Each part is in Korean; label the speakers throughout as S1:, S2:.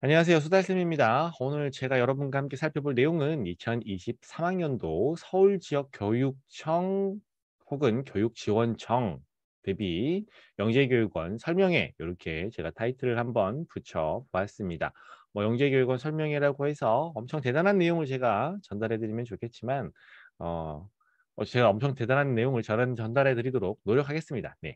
S1: 안녕하세요. 수달쌤입니다. 오늘 제가 여러분과 함께 살펴볼 내용은 2023학년도 서울지역교육청 혹은 교육지원청 대비 영재교육원 설명회 이렇게 제가 타이틀을 한번 붙여 보았습니다. 뭐 영재교육원 설명회라고 해서 엄청 대단한 내용을 제가 전달해 드리면 좋겠지만 어, 제가 엄청 대단한 내용을 전달해 드리도록 노력하겠습니다. 네.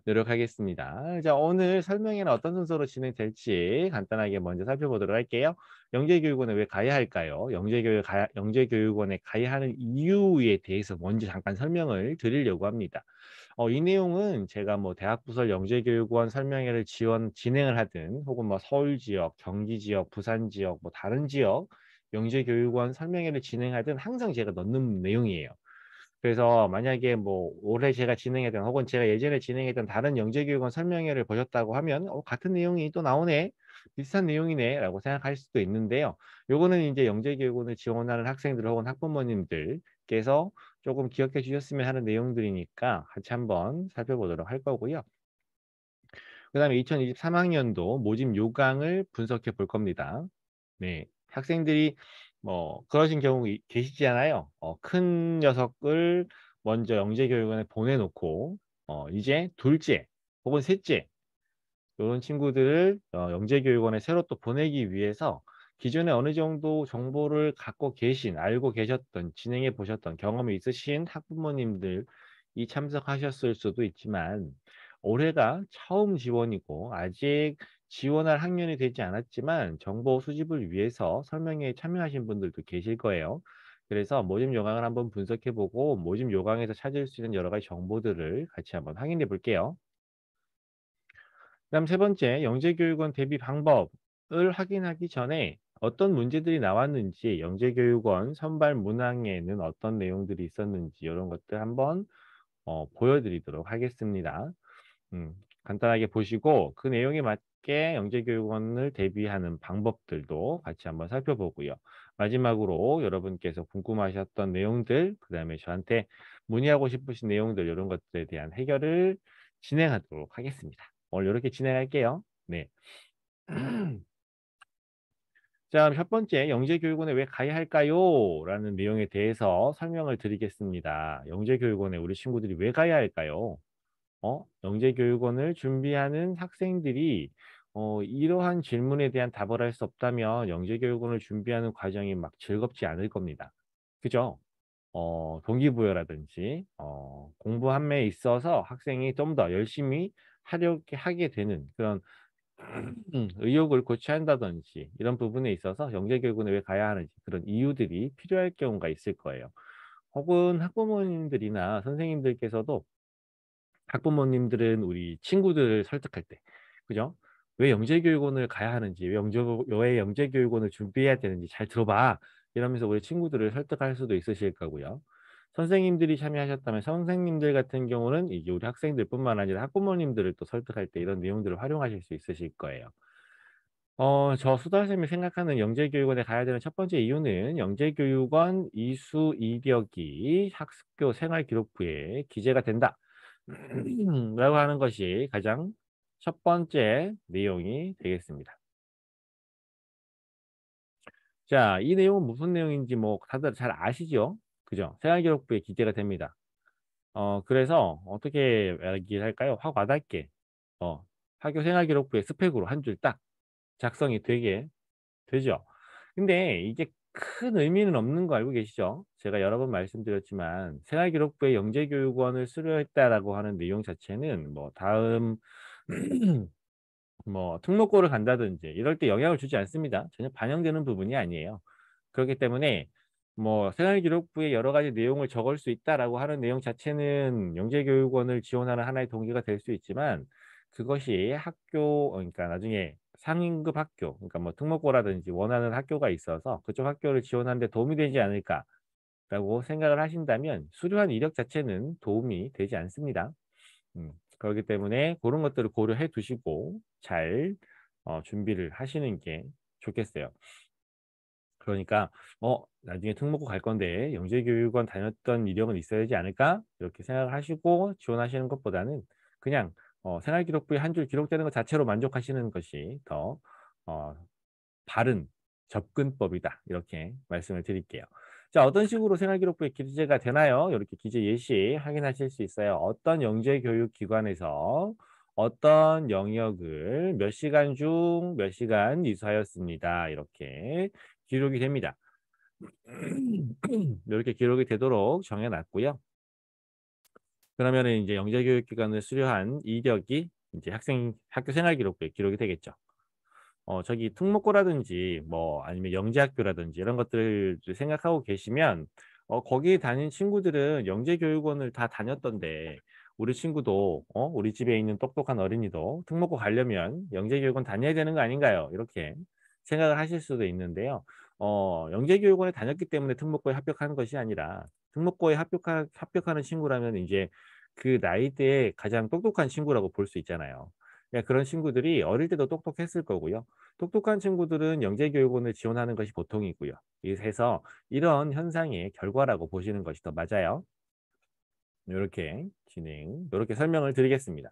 S1: 노력하겠습니다. 자, 오늘 설명회는 어떤 순서로 진행될지 간단하게 먼저 살펴보도록 할게요. 영재교육원에 왜 가야 할까요? 영재교육원에 가야 하는 이유에 대해서 먼저 잠깐 설명을 드리려고 합니다. 이 내용은 제가 뭐 대학부설 영재교육원 설명회를 진행을 하든 혹은 뭐 서울 지역, 경기 지역, 부산 지역, 뭐 다른 지역 영재교육원 설명회를 진행하든 항상 제가 넣는 내용이에요. 그래서 만약에 뭐 올해 제가 진행했던 혹은 제가 예전에 진행했던 다른 영재교육원 설명회를 보셨다고 하면 같은 내용이 또 나오네. 비슷한 내용이네 라고 생각할 수도 있는데요. 요거는 이제 영재교육원을 지원하는 학생들 혹은 학부모님들께서 조금 기억해 주셨으면 하는 내용들이니까 같이 한번 살펴보도록 할 거고요. 그 다음에 2023학년도 모집 요강을 분석해 볼 겁니다. 네. 학생들이 뭐 그러신 경우 계시잖아요. 큰 녀석을 먼저 영재교육원에 보내놓고 이제 둘째 혹은 셋째 이런 친구들을 영재교육원에 새로 또 보내기 위해서 기존에 어느 정도 정보를 갖고 알고 계셨던, 진행해 보셨던 경험이 있으신 학부모님들이 참석하셨을 수도 있지만 올해가 처음 지원이고 아직 지원할 학년이 되지 않았지만 정보 수집을 위해서 설명회에 참여하신 분들도 계실 거예요. 그래서 모집 요강을 한번 분석해 보고 모집 요강에서 찾을 수 있는 여러 가지 정보들을 같이 한번 확인해 볼게요. 그다음 세 번째, 영재교육원 대비 방법을 확인하기 전에 어떤 문제들이 나왔는지, 영재교육원 선발 문항에는 어떤 내용들이 있었는지 이런 것들 한번 보여드리도록 하겠습니다. 간단하게 보시고 그 내용에 맞게 영재교육원을 대비하는 방법들도 같이 한번 살펴보고요. 마지막으로 여러분께서 궁금하셨던 내용들, 그 다음에 저한테 문의하고 싶으신 내용들 이런 것들에 대한 해결을 진행하도록 하겠습니다. 오늘 이렇게 진행할게요. 네. 자, 첫 번째, 영재교육원에 왜 가야 할까요? 라는 내용에 대해서 설명을 드리겠습니다. 영재교육원에 우리 친구들이 왜 가야 할까요? 영재교육원을 준비하는 학생들이 이러한 질문에 대한 답을 할 수 없다면 영재교육원을 준비하는 과정이 막 즐겁지 않을 겁니다. 그죠? 동기부여라든지 공부 함에 있어서 학생이 좀 더 열심히 하게 되는 그런 의욕을 고취한다든지 이런 부분에 있어서 영재교육원에 왜 가야 하는지 그런 이유들이 필요할 경우가 있을 거예요. 혹은 학부모님들이나 선생님들께서도 학부모님들은 우리 친구들을 설득할 때, 그죠? 왜 영재교육원을 가야 하는지, 왜 영재교육원을 준비해야 되는지 잘 들어봐. 이러면서 우리 친구들을 설득할 수도 있으실 거고요. 선생님들이 참여하셨다면 선생님들 같은 경우는 이제 우리 학생들뿐만 아니라 학부모님들을 또 설득할 때 이런 내용들을 활용하실 수 있으실 거예요. 저 수달쌤이 생각하는 영재교육원에 가야 되는 첫 번째 이유는 영재교육원 이수 이력이 학교 생활기록부에 기재가 된다. 라고 하는 것이 가장 첫 번째 내용이 되겠습니다. 자, 이 내용은 무슨 내용인지 뭐 다들 잘 아시죠? 그죠? 생활기록부에 기재가 됩니다. 그래서 어떻게 얘기를 할까요? 확 와닿게 학교 생활기록부의 스펙으로 한 줄 딱 작성이 되죠. 근데 이게 큰 의미는 없는 거 알고 계시죠? 제가 여러 번 말씀드렸지만 생활기록부에 영재교육원을 수료했다라고 하는 내용 자체는 뭐 다음 뭐 특목고를 간다든지 이럴 때 영향을 주지 않습니다. 전혀 반영되는 부분이 아니에요. 그렇기 때문에 뭐 생활기록부에 여러 가지 내용을 적을 수 있다라고 하는 내용 자체는 영재교육원을 지원하는 하나의 동기가 될 수 있지만 그것이 그러니까 나중에 상위급 학교 그러니까 뭐 특목고라든지 원하는 학교가 있어서 그쪽 학교를 지원하는 데 도움이 되지 않을까라고 생각을 하신다면 수료한 이력 자체는 도움이 되지 않습니다. 그렇기 때문에 그런 것들을 고려해 두시고 잘 준비를 하시는 게 좋겠어요. 그러니까 나중에 특목고 갈 건데 영재교육원 다녔던 이력은 있어야 되지 않을까? 이렇게 생각을 하시고 지원하시는 것보다는 그냥 생활기록부에 한 줄 기록되는 것 자체로 만족하시는 것이 더 어, 바른 접근법이다. 이렇게 말씀을 드릴게요. 자, 어떤 식으로 생활기록부에 기재가 되나요? 이렇게 기재 예시 확인하실 수 있어요. 어떤 영재교육기관에서 어떤 영역을 몇 시간 중 몇 시간 이수하였습니다. 이렇게 기록이 됩니다. 이렇게 기록이 되도록 정해놨고요. 그러면은 이제 영재교육기관을 수료한 이력이 이제 학교 생활기록부에 기록이 되겠죠. 저기 특목고라든지 뭐 아니면 영재학교라든지 이런 것들을 생각하고 계시면 거기 다닌 친구들은 영재교육원을 다 다녔던데 우리 친구도 우리 집에 있는 똑똑한 어린이도 특목고 가려면 영재교육원 다녀야 되는 거 아닌가요? 이렇게 생각을 하실 수도 있는데요. 영재교육원에 다녔기 때문에 특목고에 합격하는 것이 아니라 특목고에 합격하는 친구라면 이제 그 나이대에 가장 똑똑한 친구라고 볼 수 있잖아요. 그러니까 그런 친구들이 어릴 때도 똑똑했을 거고요. 똑똑한 친구들은 영재교육원을 지원하는 것이 보통이고요. 그래서 이런 현상의 결과라고 보시는 것이 더 맞아요. 이렇게 설명을 드리겠습니다.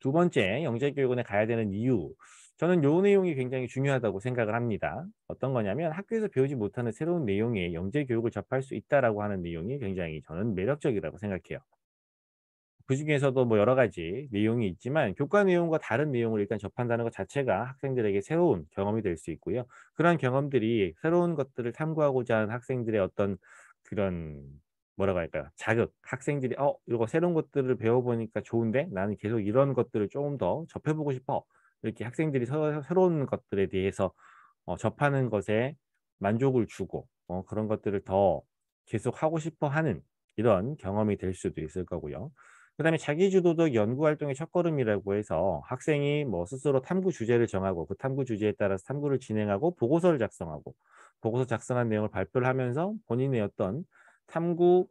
S1: 두 번째, 영재교육원에 가야 되는 이유. 저는 요 내용이 굉장히 중요하다고 생각을 합니다. 어떤 거냐면 학교에서 배우지 못하는 새로운 내용의 영재교육을 접할 수 있다라고 하는 내용이 굉장히 저는 매력적이라고 생각해요. 그중에서도 뭐 여러 가지 내용이 있지만 교과 내용과 다른 내용을 일단 접한다는 것 자체가 학생들에게 새로운 경험이 될 수 있고요. 그러한 경험들이 새로운 것들을 탐구하고자 하는 학생들의 어떤 그런 뭐라고 할까요? 자극. 학생들이 이거 새로운 것들을 배워보니까 좋은데 나는 계속 이런 것들을 조금 더 접해보고 싶어. 이렇게 학생들이 새로운 것들에 대해서 접하는 것에 만족을 주고 그런 것들을 더 계속 하고 싶어 하는 이런 경험이 될 수도 있을 거고요. 그다음에 자기주도적 연구활동의 첫걸음이라고 해서 학생이 뭐 스스로 탐구 주제를 정하고 그 탐구 주제에 따라서 탐구를 진행하고 보고서를 작성하고 보고서 작성한 내용을 발표를 하면서 본인의 어떤 탐구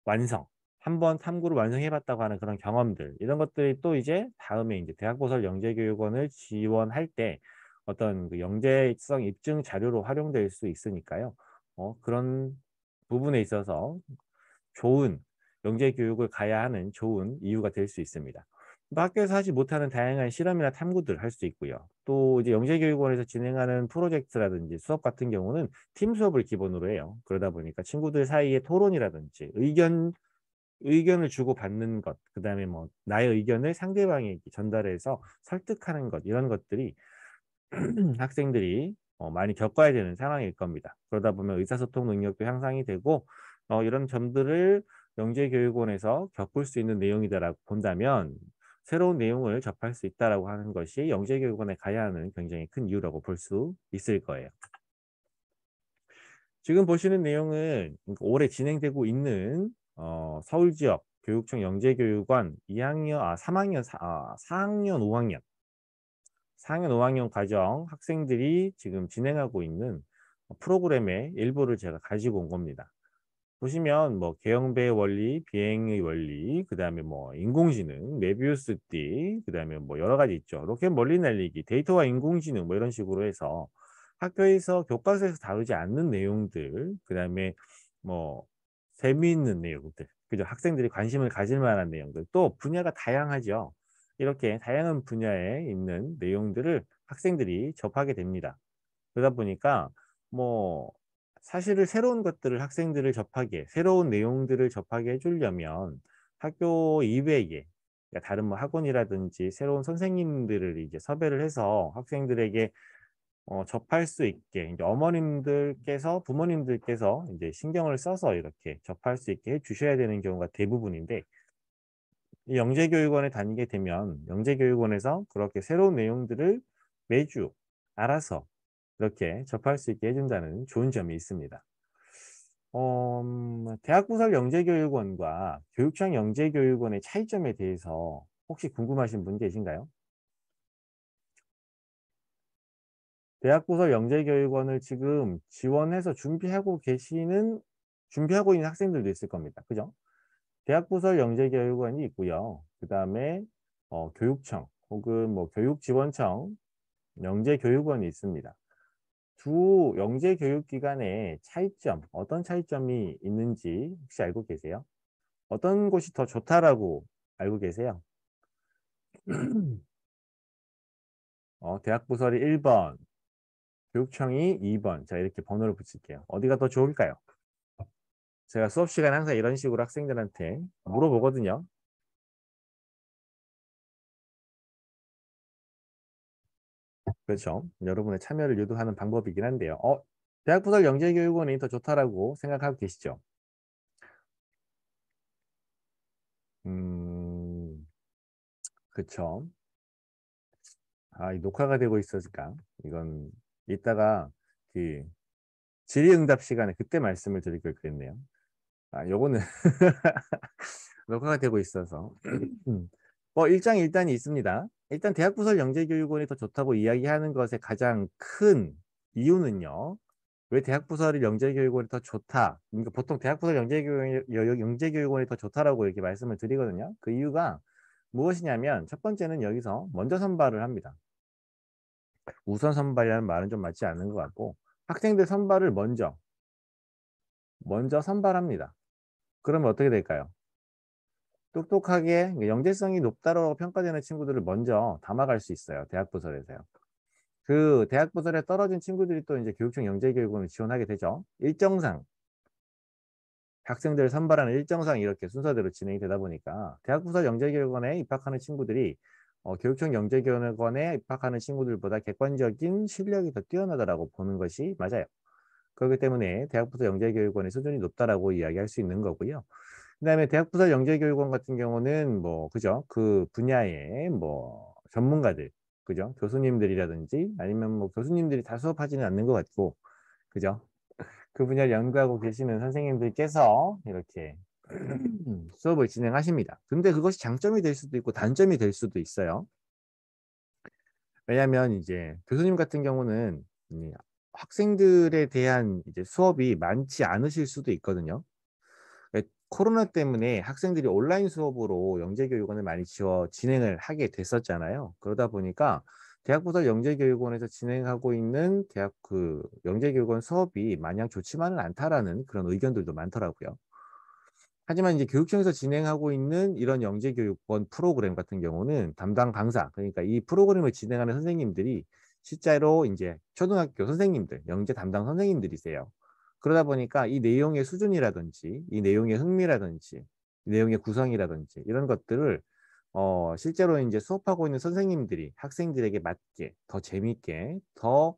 S1: 완성, 한번 탐구를 완성해 봤다고 하는 그런 경험들 이런 것들이 또 이제 다음에 이제 대학보설 영재교육원을 지원할 때 어떤 그 영재성 입증 자료로 활용될 수 있으니까요. 그런 부분에 있어서 좋은 영재 교육을 가야 하는 좋은 이유가 될 수 있습니다. 또 학교에서 하지 못하는 다양한 실험이나 탐구들 할 수 있고요. 또 이제 영재교육원에서 진행하는 프로젝트라든지 수업 같은 경우는 팀 수업을 기본으로 해요. 그러다 보니까 친구들 사이에 토론이라든지 의견을 주고받는 것, 그다음에 뭐 나의 의견을 상대방에게 전달해서 설득하는 것 이런 것들이 학생들이 많이 겪어야 되는 상황일 겁니다. 그러다 보면 의사소통 능력도 향상이 되고 이런 점들을 영재교육원에서 겪을 수 있는 내용이다라고 본다면 새로운 내용을 접할 수 있다라고 하는 것이 영재교육원에 가야 하는 굉장히 큰 이유라고 볼 수 있을 거예요. 지금 보시는 내용은 올해 진행되고 있는 서울 지역 교육청 영재교육원 3학년, 4학년, 5학년 4학년, 5학년 과정 학생들이 지금 진행하고 있는 프로그램의 일부를 제가 가지고 온 겁니다. 보시면 뭐 개영배의 원리, 비행의 원리, 그다음에 뭐 인공지능, 메비우스 띠, 그다음에 뭐 여러 가지 있죠. 로켓 멀리 날리기, 데이터와 인공지능 뭐 이런 식으로 해서 학교에서 교과서에서 다루지 않는 내용들, 그다음에 뭐 재미있는 내용들, 그죠? 학생들이 관심을 가질 만한 내용들, 또 분야가 다양하죠. 이렇게 다양한 분야에 있는 내용들을 학생들이 접하게 됩니다. 그러다 보니까 뭐 사실은 새로운 것들을 학생들을 접하게 새로운 내용들을 접하게 해 주려면 학교 이외에 그러니까 다른 뭐 학원이라든지 새로운 선생님들을 이제 섭외를 해서 학생들에게 접할 수 있게 이제 어머님들께서 부모님들께서 이제 신경을 써서 이렇게 접할 수 있게 해 주셔야 되는 경우가 대부분인데 이 영재교육원에 다니게 되면 영재교육원에서 그렇게 새로운 내용들을 매주 알아서 이렇게 접할 수 있게 해준다는 좋은 점이 있습니다. 대학부설 영재교육원과 교육청 영재교육원의 차이점에 대해서 혹시 궁금하신 분 계신가요? 대학부설 영재교육원을 지금 지원해서 준비하고 있는 학생들도 있을 겁니다. 그죠? 대학부설 영재교육원이 있고요. 그 다음에 교육청 혹은 뭐 교육지원청 영재교육원이 있습니다. 두 영재교육기관의 차이점, 어떤 차이점이 있는지 혹시 알고 계세요? 어떤 곳이 더 좋다라고 알고 계세요? 대학 부설이 1번, 교육청이 2번. 자, 이렇게 번호를 붙일게요. 어디가 더 좋을까요? 제가 수업 시간에 항상 이런 식으로 학생들한테 물어보거든요. 그렇죠. 여러분의 참여를 유도하는 방법이긴 한데요. 대학부설 영재교육원이 더 좋다라고 생각하고 계시죠? 음, 그렇죠. 이 녹화가 되고 있으니까 이건 이따가 그 질의응답 시간에 그때 말씀을 드릴 걸 그랬네요. 요거는 녹화가 되고 있어서 일장일단이 있습니다. 일단 대학부설 영재교육원이 더 좋다고 이야기하는 것의 가장 큰 이유는요. 왜 대학부설 영재교육원이 더 좋다? 그러니까 보통 대학부설 영재교육원이 더 좋다라고 이렇게 말씀을 드리거든요. 그 이유가 무엇이냐면 첫 번째는 여기서 먼저 선발을 합니다. 우선 선발이라는 말은 좀 맞지 않는 것 같고 학생들 선발을 먼저 선발합니다. 그러면 어떻게 될까요? 똑똑하게 영재성이 높다고 평가되는 친구들을 먼저 담아갈 수 있어요. 대학부설에서요. 그 대학부설에 떨어진 친구들이 또 이제 교육청 영재교육원을 지원하게 되죠. 일정상 학생들을 선발하는 일정상 이렇게 순서대로 진행이 되다 보니까 대학부설 영재교육원에 입학하는 친구들이 교육청 영재교육원에 입학하는 친구들보다 객관적인 실력이 더 뛰어나다라고 보는 것이 맞아요. 그렇기 때문에 대학부설 영재교육원의 수준이 높다라고 이야기할 수 있는 거고요. 그다음에 대학부설 영재교육원 같은 경우는 뭐 그죠? 그 분야의 뭐 전문가들, 그죠? 교수님들이라든지 아니면 뭐 교수님들이 다 수업하지는 않는 것 같고, 그죠? 그 분야를 연구하고 계시는 선생님들께서 이렇게 수업을 진행하십니다. 근데 그것이 장점이 될 수도 있고 단점이 될 수도 있어요. 왜냐하면 이제 교수님 같은 경우는 학생들에 대한 이제 수업이 많지 않으실 수도 있거든요. 코로나 때문에 학생들이 온라인 수업으로 영재교육원을 많이 진행을 하게 됐었잖아요. 그러다 보니까 대학부설 영재교육원에서 진행하고 있는 대학 그 영재교육원 수업이 마냥 좋지만은 않다라는 그런 의견들도 많더라고요. 하지만 이제 교육청에서 진행하고 있는 이런 영재교육원 프로그램 같은 경우는 담당 강사, 그러니까 이 프로그램을 진행하는 선생님들이 실제로 이제 초등학교 선생님들, 영재 담당 선생님들이세요. 그러다 보니까 이 내용의 수준이라든지, 이 내용의 흥미라든지, 이 내용의 구성이라든지 이런 것들을 실제로 이제 수업하고 있는 선생님들이 학생들에게 맞게 더 재밌게 더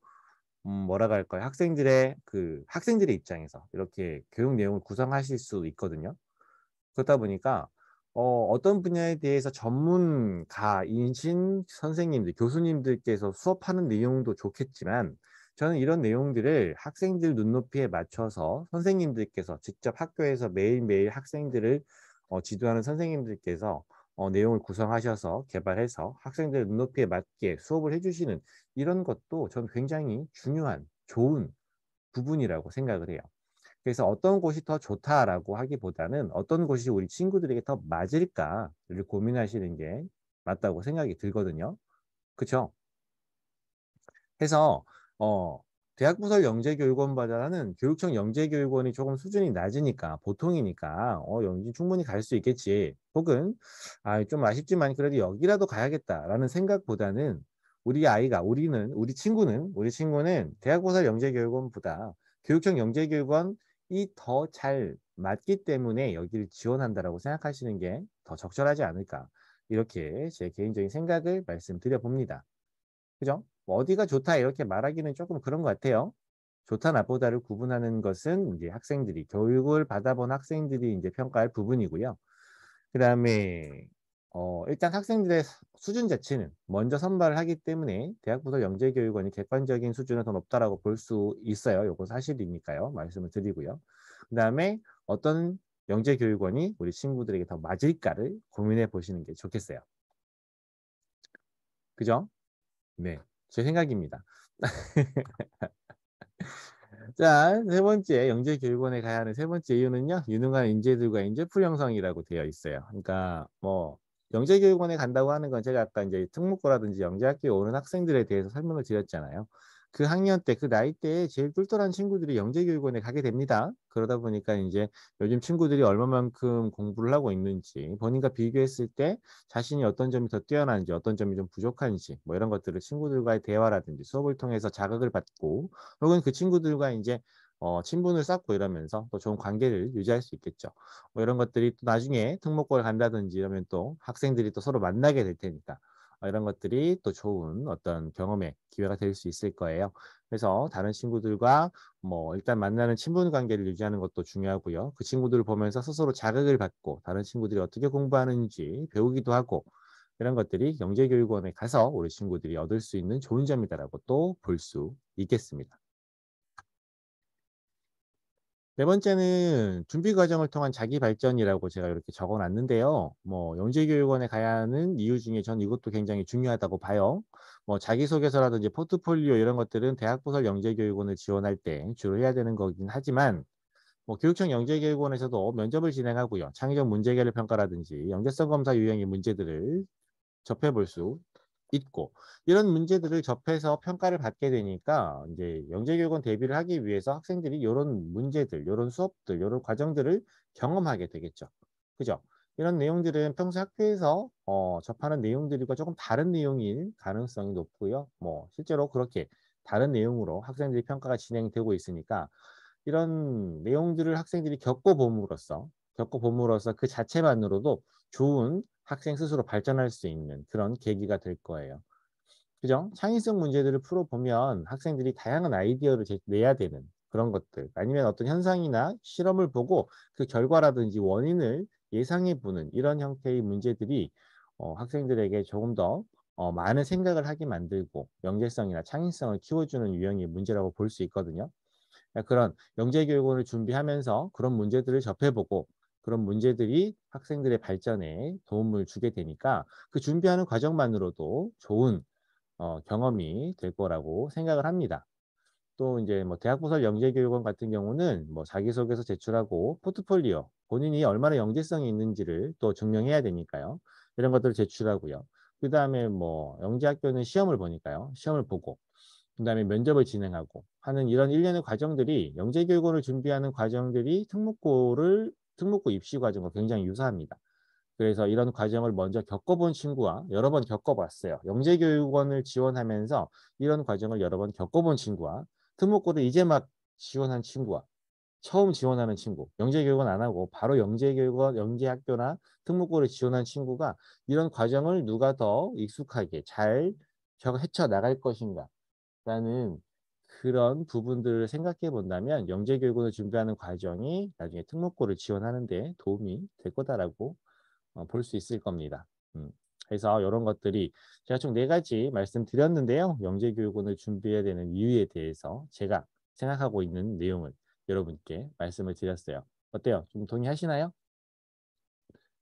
S1: 뭐라고 할까요? 학생들의 입장에서 이렇게 교육 내용을 구성하실 수 있거든요. 그렇다 보니까 어떤 분야에 대해서 전문가이신 선생님들, 교수님들께서 수업하는 내용도 좋겠지만 저는 이런 내용들을 학생들 눈높이에 맞춰서 선생님들께서 직접 학교에서 매일매일 학생들을 지도하는 선생님들께서 내용을 구성하셔서 개발해서 학생들 눈높이에 맞게 수업을 해주시는 이런 것도 저는 굉장히 중요한, 좋은 부분이라고 생각을 해요. 그래서 어떤 곳이 더 좋다라고 하기보다는 어떤 곳이 우리 친구들에게 더 맞을까를 고민하시는 게 맞다고 생각이 들거든요. 그쵸? 해서 대학부설 영재교육원보다는 교육청 영재교육원이 조금 수준이 낮으니까 보통이니까 여기 충분히 갈 수 있겠지. 혹은 좀 아쉽지만 그래도 여기라도 가야겠다라는 생각보다는 우리 친구는 대학부설 영재교육원보다 교육청 영재교육원이 더 잘 맞기 때문에 여기를 지원한다라고 생각하시는 게 더 적절하지 않을까. 이렇게 제 개인적인 생각을 말씀드려 봅니다. 그죠? 뭐 어디가 좋다 이렇게 말하기는 조금 그런 것 같아요. 좋다 나쁘다를 구분하는 것은 이제 교육을 받아본 학생들이 이제 평가할 부분이고요. 그 다음에 일단 학생들의 수준 자체는 먼저 선발을 하기 때문에 대학부설 영재교육원이 객관적인 수준은 더 높다라고 볼 수 있어요. 이건 사실이니까요. 말씀을 드리고요. 그 다음에 어떤 영재교육원이 우리 친구들에게 더 맞을까를 고민해 보시는 게 좋겠어요. 그죠? 네, 제 생각입니다. 자, 세 번째 영재교육원에 가야 하는 세 번째 이유는요. 유능한 인재들과 인재풀 형성이라고 되어 있어요. 그러니까 뭐 영재교육원에 간다고 하는 건 제가 아까 이제 특목고라든지 영재학교에 오는 학생들에 대해서 설명을 드렸잖아요. 그 학년 때 그 나이 대에 제일 똘똘한 친구들이 영재교육원에 가게 됩니다. 그러다 보니까 인제 요즘 친구들이 얼마만큼 공부를 하고 있는지 본인과 비교했을 때 자신이 어떤 점이 더 뛰어난지 어떤 점이 좀 부족한지 뭐 이런 것들을 친구들과의 대화라든지 수업을 통해서 자극을 받고 혹은 그 친구들과 인제 친분을 쌓고 이러면서 또 좋은 관계를 유지할 수 있겠죠. 뭐 이런 것들이 또 나중에 특목고를 간다든지 이러면 또 학생들이 또 서로 만나게 될 테니까 이런 것들이 또 좋은 어떤 경험의 기회가 될 수 있을 거예요. 그래서 다른 친구들과 뭐 일단 만나는 친분 관계를 유지하는 것도 중요하고요. 그 친구들을 보면서 스스로 자극을 받고 다른 친구들이 어떻게 공부하는지 배우기도 하고 이런 것들이 영재교육원에 가서 우리 친구들이 얻을 수 있는 좋은 점이다라고 또 볼 수 있겠습니다. 네 번째는 준비 과정을 통한 자기 발전이라고 제가 이렇게 적어 놨는데요. 뭐 영재교육원에 가야 하는 이유 중에 전 이것도 굉장히 중요하다고 봐요. 뭐 자기소개서라든지 포트폴리오 이런 것들은 대학부설 영재교육원을 지원할 때 주로 해야 되는 거긴 하지만 뭐 교육청 영재교육원에서도 면접을 진행하고요. 창의적 문제개를 평가라든지 영재성 검사 유형의 문제들을 접해 볼 수 있고 이런 문제들을 접해서 평가를 받게 되니까 인제 영재교육원 대비를 하기 위해서 학생들이 요런 문제들, 요런 수업들, 요런 과정들을 경험하게 되겠죠. 그죠? 이런 내용들은 평소 학교에서 접하는 내용들과 쪼금 다른 내용일 가능성이 높고요. 뭐 실제로 그렇게 다른 내용으로 학생들이 평가가 진행되고 있으니까 이런 내용들을 학생들이 겪어봄으로써 그 자체만으로도 좋은 학생 스스로 발전할 수 있는 그런 계기가 될 거예요. 그죠? 창의성 문제들을 풀어보면 학생들이 다양한 아이디어를 내야 되는 그런 것들 아니면 어떤 현상이나 실험을 보고 그 결과라든지 원인을 예상해 보는 이런 형태의 문제들이 학생들에게 조금 더 많은 생각을 하게 만들고 영재성이나 창의성을 키워주는 유형의 문제라고 볼 수 있거든요. 그런 영재교육원을 준비하면서 그런 문제들을 접해보고 그런 문제들이 학생들의 발전에 도움을 주게 되니까 그 준비하는 과정만으로도 좋은 경험이 될 거라고 생각을 합니다. 또 이제 뭐 대학부설 영재교육원 같은 경우는 뭐 자기소개서 제출하고 포트폴리오, 본인이 얼마나 영재성이 있는지를 또 증명해야 되니까요. 이런 것들을 제출하고요. 그다음에 뭐 영재학교는 시험을 보니까요. 시험을 보고 그다음에 면접을 진행하고 하는 이런 일련의 과정들이 영재교육원을 준비하는 과정들이 특목고 입시 과정과 굉장히 유사합니다. 그래서 이런 과정을 먼저 겪어본 친구와 여러 번 겪어봤어요. 영재교육원을 지원하면서 이런 과정을 여러 번 겪어본 친구와 특목고를 이제 막 지원한 친구와 처음 지원하는 친구, 영재교육원 안 하고 바로 영재교육원, 영재학교나 특목고를 지원한 친구가 이런 과정을 누가 더 익숙하게 잘 헤쳐나갈 것인가 라는 그런 부분들을 생각해 본다면 영재교육원을 준비하는 과정이 나중에 특목고를 지원하는 데 도움이 될 거다라고 볼 수 있을 겁니다. 그래서 이런 것들이 제가 총 4가지 말씀드렸는데요. 영재교육원을 준비해야 되는 이유에 대해서 제가 생각하고 있는 내용을 여러분께 말씀을 드렸어요. 어때요? 좀 동의하시나요?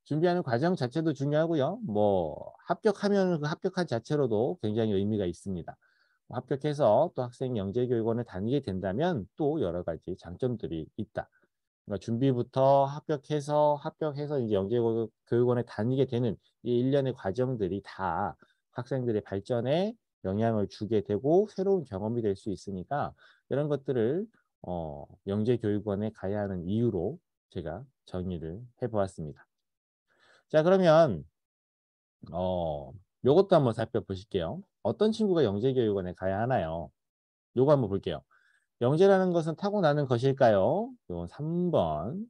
S1: 준비하는 과정 자체도 중요하고요. 뭐 합격하면 그 합격한 자체로도 굉장히 의미가 있습니다. 합격해서 또 학생이 영재교육원을 다니게 된다면 또 여러 가지 장점들이 있다. 그러니까 준비부터 합격해서 이제 영재교육원에 다니게 되는 이 일련의 과정들이 다 학생들의 발전에 영향을 주게 되고 새로운 경험이 될 수 있으니까 이런 것들을 영재교육원에 가야 하는 이유로 제가 정리를 해 보았습니다. 자, 그러면 요것도 한번 살펴보실게요. 어떤 친구가 영재교육원에 가야 하나요? 요거 한번 볼게요. 영재라는 것은 타고나는 것일까요? 요건 3번.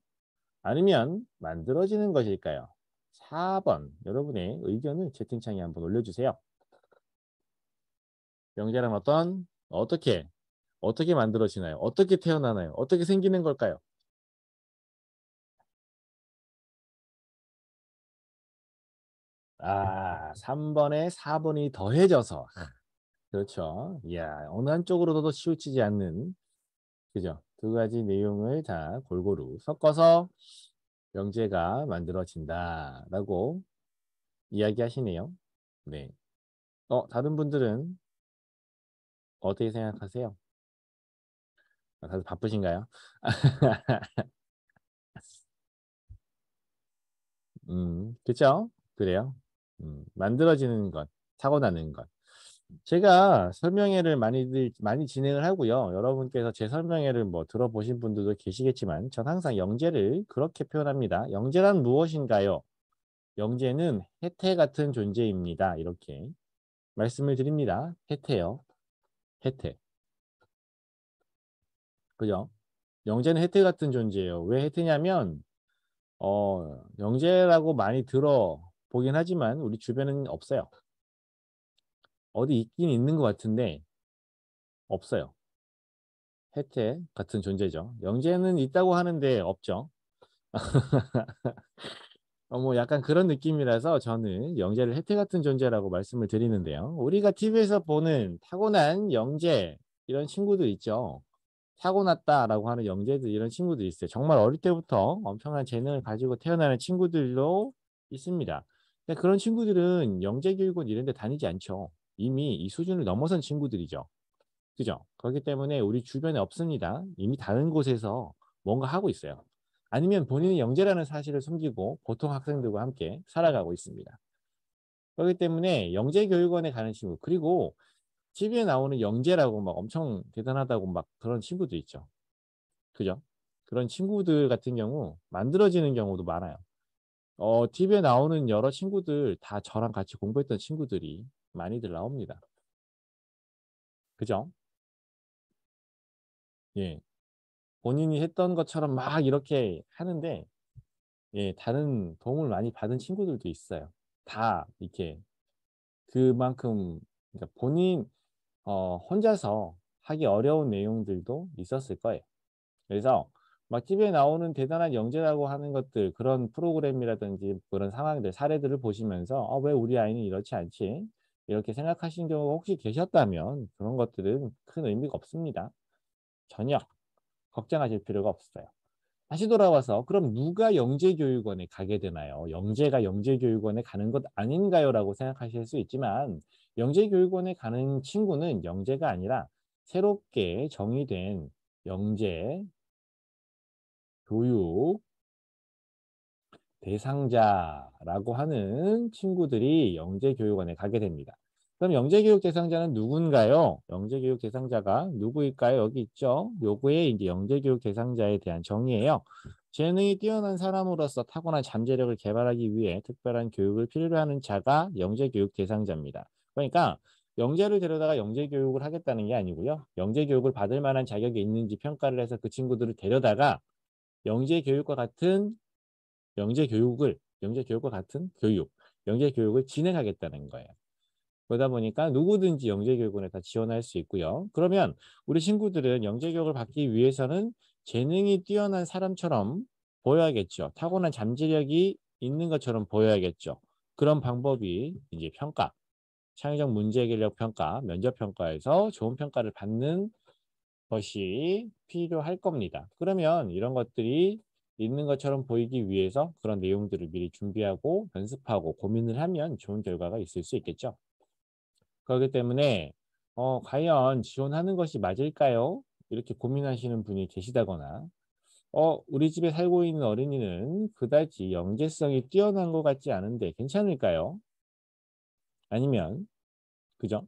S1: 아니면 만들어지는 것일까요? 4번. 여러분의 의견을 채팅창에 한번 올려주세요. 영재란 어떻게 만들어지나요? 어떻게 태어나나요? 어떻게 생기는 걸까요? 아, 3번에 4번이 더해져서. 그렇죠. 이야, 어느 한쪽으로도 치우치지 않는, 그죠? 두 가지 내용을 다 골고루 섞어서 영재가 만들어진다라고 이야기하시네요. 네. 다른 분들은 어떻게 생각하세요? 다들 바쁘신가요? 그쵸? 그래요. 만들어지는 것, 타고나는 것. 제가 설명회를 많이 진행을 하고요. 여러분께서 제 설명회를 뭐 들어보신 분들도 계시겠지만 전 항상 영재를 그렇게 표현합니다. 영재란 무엇인가요? 영재는 해태 같은 존재입니다. 이렇게 말씀을 드립니다. 해태요. 해태. 그죠? 영재는 해태 같은 존재예요. 왜 해태냐면 영재라고 많이 들어보긴 하지만 우리 주변에는 없어요. 어디 있긴 있는 것 같은데 없어요. 해태 같은 존재죠. 영재는 있다고 하는데 없죠. 뭐 약간 그런 느낌이라서 저는 영재를 혜택 같은 존재라고 말씀을 드리는데요. 우리가 TV에서 보는 타고난 영재 이런 친구들 있죠. 타고났다라고 하는 영재들 이런 친구들 있어요. 정말 어릴 때부터 엄청난 재능을 가지고 태어나는 친구들도 있습니다. 근데 그런 친구들은 영재교육원 이런 데 다니지 않죠. 이미 이 수준을 넘어선 친구들이죠. 그죠? 그렇기 때문에 우리 주변에 없습니다. 이미 다른 곳에서 뭔가 하고 있어요. 아니면 본인이 영재라는 사실을 숨기고 보통 학생들과 함께 살아가고 있습니다. 그렇기 때문에 영재교육원에 가는 친구, 그리고 TV에 나오는 영재라고 막 엄청 대단하다고 막 그런 친구도 있죠. 그죠? 그런 친구들 같은 경우 만들어지는 경우도 많아요. TV에 나오는 여러 친구들 다 저랑 같이 공부했던 친구들이 많이들 나옵니다. 그죠? 예. 본인이 했던 것처럼 막 이렇게 하는데 예, 다른 도움을 많이 받은 친구들도 있어요. 다 이렇게 그만큼 그러니까 본인 혼자서 하기 어려운 내용들도 있었을 거예요. 그래서 막 TV에 나오는 대단한 영재라고 하는 것들 그런 프로그램이라든지 그런 상황들 사례들을 보시면서 왜 우리 아이는 이렇지 않지? 이렇게 생각하신 경우가 혹시 계셨다면 그런 것들은 큰 의미가 없습니다. 전혀 걱정하실 필요가 없어요. 다시 돌아와서 그럼 누가 영재교육원에 가게 되나요? 영재가 영재교육원에 가는 것 아닌가요? 라고 생각하실 수 있지만 영재교육원에 가는 친구는 영재가 아니라 새롭게 정의된 영재 교육 대상자라고 하는 친구들이 영재교육원에 가게 됩니다. 그럼 영재교육 대상자는 누군가요? 영재교육 대상자가 누구일까요? 여기 있죠. 요거에 이제 영재교육 대상자에 대한 정의예요. 재능이 뛰어난 사람으로서 타고난 잠재력을 개발하기 위해 특별한 교육을 필요로 하는 자가 영재교육 대상자입니다. 그러니까 영재를 데려다가 영재교육을 하겠다는 게 아니고요. 영재교육을 받을 만한 자격이 있는지 평가를 해서 그 친구들을 데려다가 영재교육과 같은 영재 교육과 같은 교육, 영재 교육을 진행하겠다는 거예요. 그러다 보니까 누구든지 영재 교육원에 다 지원할 수 있고요. 그러면 우리 친구들은 영재 교육을 받기 위해서는 재능이 뛰어난 사람처럼 보여야겠죠. 타고난 잠재력이 있는 것처럼 보여야겠죠. 그런 방법이 이제 평가, 창의적 문제 해결력 평가, 면접 평가에서 좋은 평가를 받는 것이 필요할 겁니다. 그러면 이런 것들이 있는 것처럼 보이기 위해서 그런 내용들을 미리 준비하고 연습하고 고민을 하면 좋은 결과가 있을 수 있겠죠. 그렇기 때문에 과연 지원하는 것이 맞을까요? 이렇게 고민하시는 분이 계시다거나 우리 집에 살고 있는 어린이는 그다지 영재성이 뛰어난 것 같지 않은데 괜찮을까요? 아니면 그죠?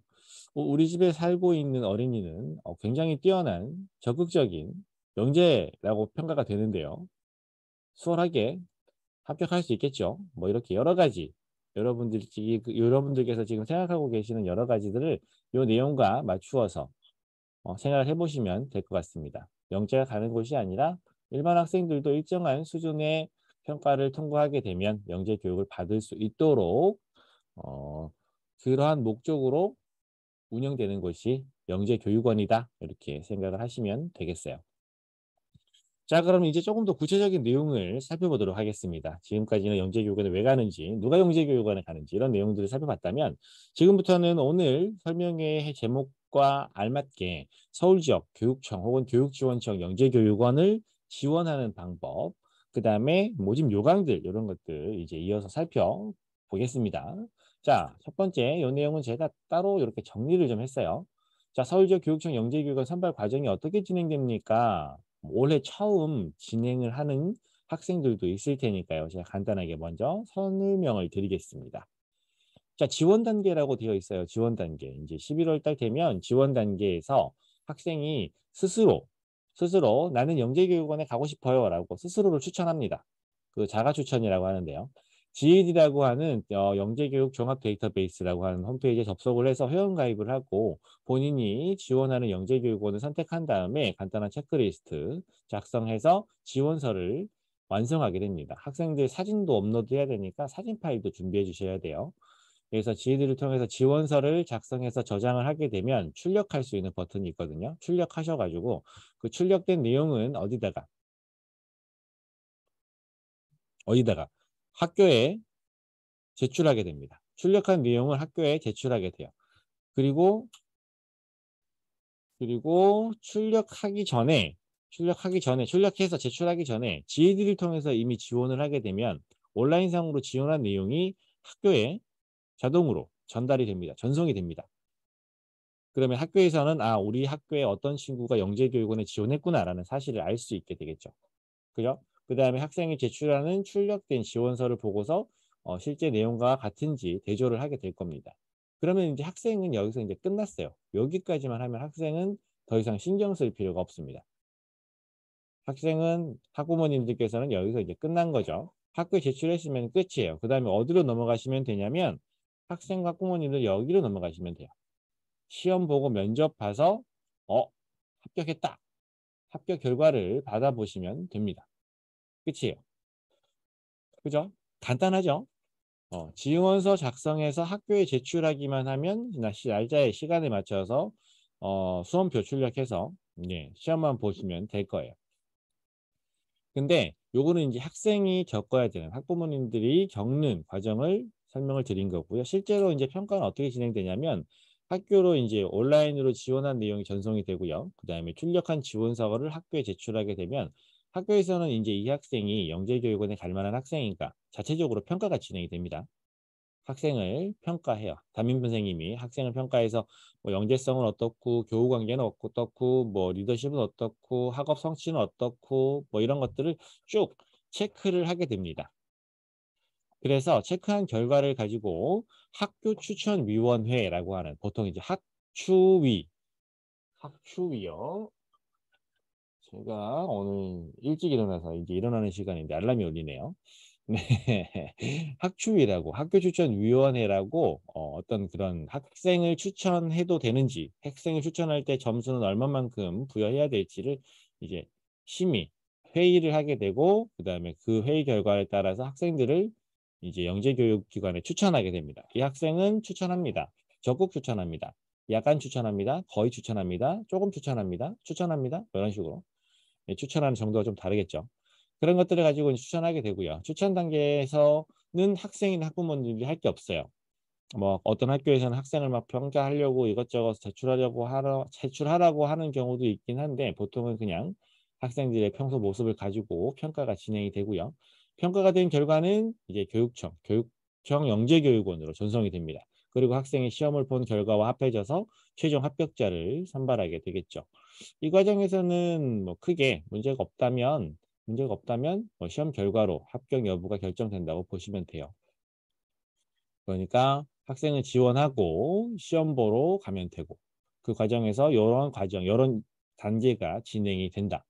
S1: 우리 집에 살고 있는 어린이는 굉장히 뛰어난 적극적인 영재라고 평가가 되는데요. 수월하게 합격할 수 있겠죠. 뭐 이렇게 여러 가지 여러분들께서 지금 생각하고 계시는 여러 가지들을 이 내용과 맞추어서 생각을 해보시면 될 것 같습니다. 영재가 가는 곳이 아니라 일반 학생들도 일정한 수준의 평가를 통과하게 되면 영재 교육을 받을 수 있도록 어, 그러한 목적으로 운영되는 곳이 영재교육원이다. 이렇게 생각을 하시면 되겠어요. 자, 그럼 이제 조금 더 구체적인 내용을 살펴보도록 하겠습니다. 지금까지는 영재교육원에 왜 가는지, 누가 영재교육원에 가는지 이런 내용들을 살펴봤다면 지금부터는 오늘 설명회의 제목과 알맞게 서울지역 교육청 혹은 교육지원청 영재교육원을 지원하는 방법, 그 다음에 모집 요강들 이런 것들 이제 이어서 살펴보겠습니다. 자, 첫 번째 이 내용은 제가 따로 이렇게 정리를 좀 했어요. 자, 서울지역 교육청 영재교육원 선발 과정이 어떻게 진행됩니까? 올해 처음 진행을 하는 학생들도 있을 테니까요. 제가 간단하게 먼저 설명을 드리겠습니다. 자, 지원 단계라고 되어 있어요. 지원 단계. 이제 11월 달 되면 지원 단계에서 학생이 스스로 나는 영재교육원에 가고 싶어요라고 스스로를 추천합니다. 그 자가 추천이라고 하는데요. GED라고 하는 영재교육 종합 데이터베이스라고 하는 홈페이지에 접속을 해서 회원 가입을 하고 본인이 지원하는 영재교육원을 선택한 다음에 간단한 체크리스트 작성해서 지원서를 완성하게 됩니다. 학생들 사진도 업로드해야 되니까 사진 파일도 준비해 주셔야 돼요. 그래서 지혜들을 통해서 지원서를 작성해서 저장을 하게 되면 출력할 수 있는 버튼이 있거든요. 출력하셔가지고 그 출력된 내용은 어디다가 학교에 제출하게 됩니다. 출력한 내용을 학교에 제출하게 돼요. 그리고 출력해서 제출하기 전에 지혜들을 통해서 이미 지원을 하게 되면 온라인상으로 지원한 내용이 학교에 자동으로 전달이 됩니다. 전송이 됩니다. 그러면 학교에서는 우리 학교에 어떤 친구가 영재교육원에 지원했구나라는 사실을 알 수 있게 되겠죠. 그죠? 그 다음에 학생이 제출하는 출력된 지원서를 보고서 실제 내용과 같은지 대조를 하게 될 겁니다. 그러면 이제 학생은 여기서 이제 끝났어요. 여기까지만 하면 학생은 더 이상 신경 쓸 필요가 없습니다. 학부모님들께서는 여기서 이제 끝난 거죠. 학교에 제출했으면 끝이에요. 그 다음에 어디로 넘어가시면 되냐면 학생과 학부모님들 여기로 넘어가시면 돼요. 시험 보고 면접 봐서 합격했다. 합격 결과를 받아보시면 됩니다. 끝이에요. 그죠? 간단하죠? 지원서 작성해서 학교에 제출하기만 하면 날짜에 시간에 맞춰서 수험표 출력해서 시험만 보시면 될 거예요. 근데 요거는 이제 학생이 겪어야 되는 학부모님들이 겪는 과정을 설명을 드린 거고요. 실제로 이제 평가는 어떻게 진행되냐면 학교로 이제 온라인으로 지원한 내용이 전송이 되고요. 그 다음에 출력한 지원서를 학교에 제출하게 되면 학교에서는 이제 이 학생이 영재교육원에 갈 만한 학생인가 자체적으로 평가가 진행이 됩니다. 학생을 평가해요. 담임 선생님이 학생을 평가해서 뭐 영재성은 어떻고 교우 관계는 어떻고 뭐 리더십은 어떻고 학업 성취는 어떻고 뭐 이런 것들을 쭉 체크를 하게 됩니다. 그래서 체크한 결과를 가지고 학교 추천위원회라고 하는 보통 이제 학추위요. 제가 오늘 일찍 일어나서 이제 일어나는 시간인데 알람이 울리네요. 네. 학추위라고 학교추천위원회라고 어떤 그런 학생을 추천해도 되는지 학생을 추천할 때 점수는 얼마만큼 부여해야 될지를 이제 심의 회의를 하게 되고 그다음에 그 회의 결과에 따라서 학생들을 이제 영재교육기관에 추천하게 됩니다. 이 학생은 추천합니다. 적극 추천합니다. 약간 추천합니다. 거의 추천합니다. 조금 추천합니다. 뭐 이런 식으로 추천하는 정도가 좀 다르겠죠. 그런 것들을 가지고 추천하게 되고요. 추천 단계에서는 학생이나 학부모님들이 할 게 없어요. 뭐 어떤 학교에서는 학생을 막 평가하려고 이것저것 제출하라고 하는 경우도 있긴 한데 보통은 그냥 학생들의 평소 모습을 가지고 평가가 진행이 되고요. 평가가 된 결과는 이제 교육청 영재교육원으로 전송이 됩니다. 그리고 학생이 시험을 본 결과와 합해져서 최종 합격자를 선발하게 되겠죠. 이 과정에서는 뭐 크게 문제가 없다면 뭐 시험 결과로 합격 여부가 결정된다고 보시면 돼요. 그러니까 학생은 지원하고 시험 보러 가면 되고 그 과정에서 이런 단계가 진행이 된다.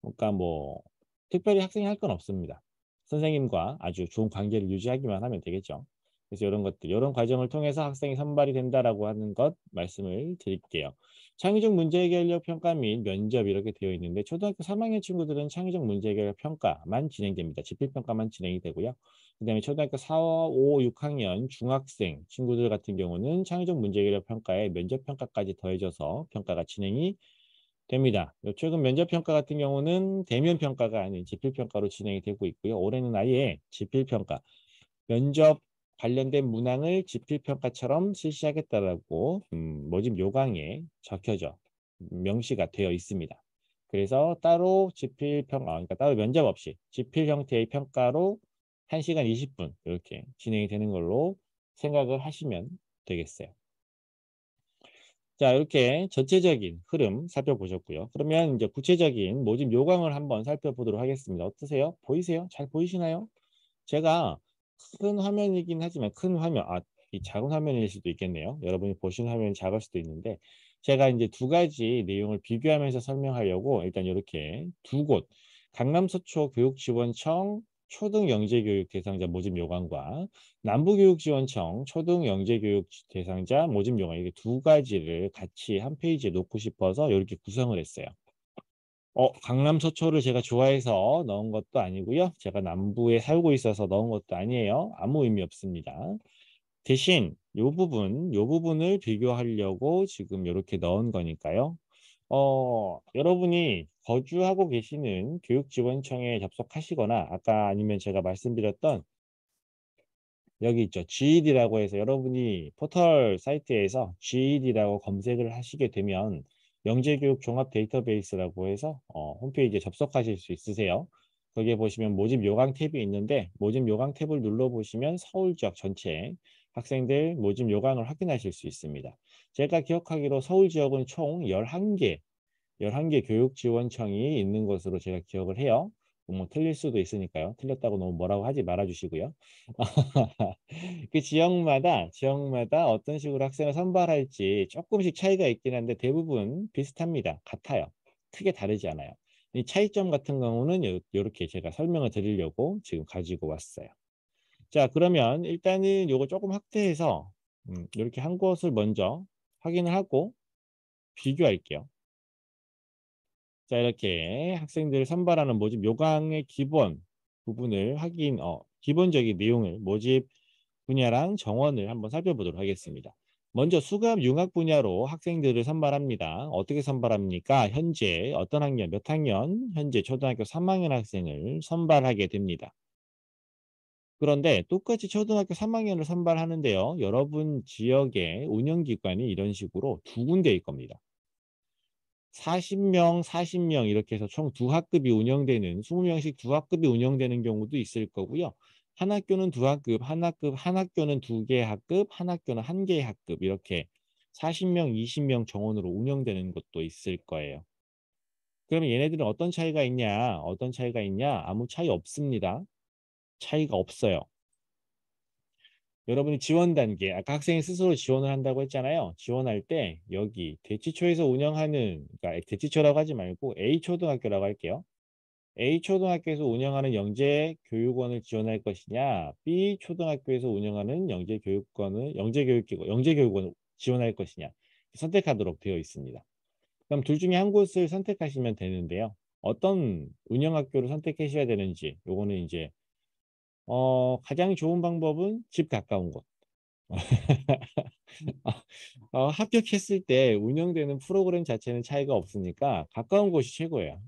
S1: 그러니까 뭐 특별히 학생이 할 건 없습니다. 선생님과 아주 좋은 관계를 유지하기만 하면 되겠죠. 그래서 이런 과정을 통해서 학생이 선발이 된다라고 하는 것 말씀을 드릴게요. 창의적 문제 해결력 평가 및 면접 이렇게 되어 있는데 초등학교 3학년 친구들은 창의적 문제 해결력 평가만 진행됩니다. 지필평가만 진행이 되고요. 그다음에 초등학교 4, 5, 6학년 중학생 친구들 같은 경우는 창의적 문제 해결력 평가에 면접 평가까지 더해져서 평가가 진행이 됩니다. 최근 면접 평가 같은 경우는 대면 평가가 아닌 지필 평가로 진행이 되고 있고요. 올해는 아예 지필 평가, 면접 관련된 문항을 지필 평가처럼 실시하겠다라고 모집 요강에 적혀져 명시가 되어 있습니다. 그래서 따로 그러니까 따로 면접 없이 지필 형태의 평가로 1시간 20분 이렇게 진행이 되는 걸로 생각을 하시면 되겠어요. 자, 이렇게 전체적인 흐름 살펴보셨고요. 그러면 이제 구체적인 모집 요강을 한번 살펴보도록 하겠습니다. 어떠세요? 보이세요? 잘 보이시나요? 제가 큰 화면이긴 하지만 큰 화면, 이 작은 화면일 수도 있겠네요. 여러분이 보시는 화면이 작을 수도 있는데 제가 이제 두 가지 내용을 비교하면서 설명하려고 일단 이렇게 두 곳 강남서초 교육지원청 초등영재교육 대상자 모집 요강과 남부교육지원청 초등영재교육 대상자 모집 요강 이게 두 가지를 같이 한 페이지에 놓고 싶어서 이렇게 구성을 했어요. 강남 서초를 제가 좋아해서 넣은 것도 아니고요. 제가 남부에 살고 있어서 넣은 것도 아니에요. 아무 의미 없습니다. 대신 요 부분을 비교하려고 지금 이렇게 넣은 거니까요. 여러분이 거주하고 계시는 교육지원청에 접속하시거나 아까 아니면 제가 말씀드렸던 여기 있죠. GED라고 해서 여러분이 포털 사이트에서 GED라고 검색을 하시게 되면 영재교육 종합 데이터베이스라고 해서 홈페이지에 접속하실 수 있으세요. 거기에 보시면 모집 요강 탭이 있는데 모집 요강 탭을 눌러보시면 서울 지역 전체 학생들 모집 요강을 확인하실 수 있습니다. 제가 기억하기로 서울 지역은 총 11개 교육지원청이 있는 것으로 제가 기억을 해요. 뭐 틀릴 수도 있으니까요. 틀렸다고 너무 뭐라고 하지 말아 주시고요. 그 지역마다 어떤 식으로 학생을 선발할지 조금씩 차이가 있긴 한데 대부분 비슷합니다. 같아요. 크게 다르지 않아요. 이 차이점 같은 경우는 이렇게 제가 설명을 드리려고 지금 가지고 왔어요. 자, 그러면 일단은 요거 조금 확대해서 이렇게 한 곳을 먼저 확인을 하고 비교할게요. 자, 이렇게 학생들을 선발하는 모집 요강의 기본 부분을 기본적인 내용을 모집 분야랑 정원을 한번 살펴보도록 하겠습니다. 먼저 수감 융합 분야로 학생들을 선발합니다. 어떻게 선발합니까? 현재 어떤 학년, 몇 학년? 현재 초등학교 3학년 학생을 선발하게 됩니다. 그런데 똑같이 초등학교 3학년을 선발하는데요. 여러분 지역의 운영기관이 이런 식으로 두 군데일 겁니다. 40명, 40명 이렇게 해서 총 두 학급이 운영되는 20명씩 두 학급이 운영되는 경우도 있을 거고요. 한 학교는 두 학급, 한 학교는 두 개 학급, 한 학교는 한 개의 학급 이렇게 40명, 20명 정원으로 운영되는 것도 있을 거예요. 그러면 얘네들은 어떤 차이가 있냐? 어떤 차이가 있냐? 아무 차이 없습니다. 차이가 없어요. 여러분이 지원 단계, 아까 학생이 스스로 지원을 한다고 했잖아요. 지원할 때 여기 대치초에서 운영하는, 그러니까 대치초라고 하지 말고 A초등학교라고 할게요. A초등학교에서 운영하는 영재교육원을 지원할 것이냐, B초등학교에서 운영하는 영재교육원을 지원할 것이냐 선택하도록 되어 있습니다. 그럼 둘 중에 한 곳을 선택하시면 되는데요. 어떤 운영학교를 선택하셔야 되는지, 요거는 이제 가장 좋은 방법은 집 가까운 곳. 합격했을 때 운영되는 프로그램 자체는 차이가 없으니까 가까운 곳이 최고예요.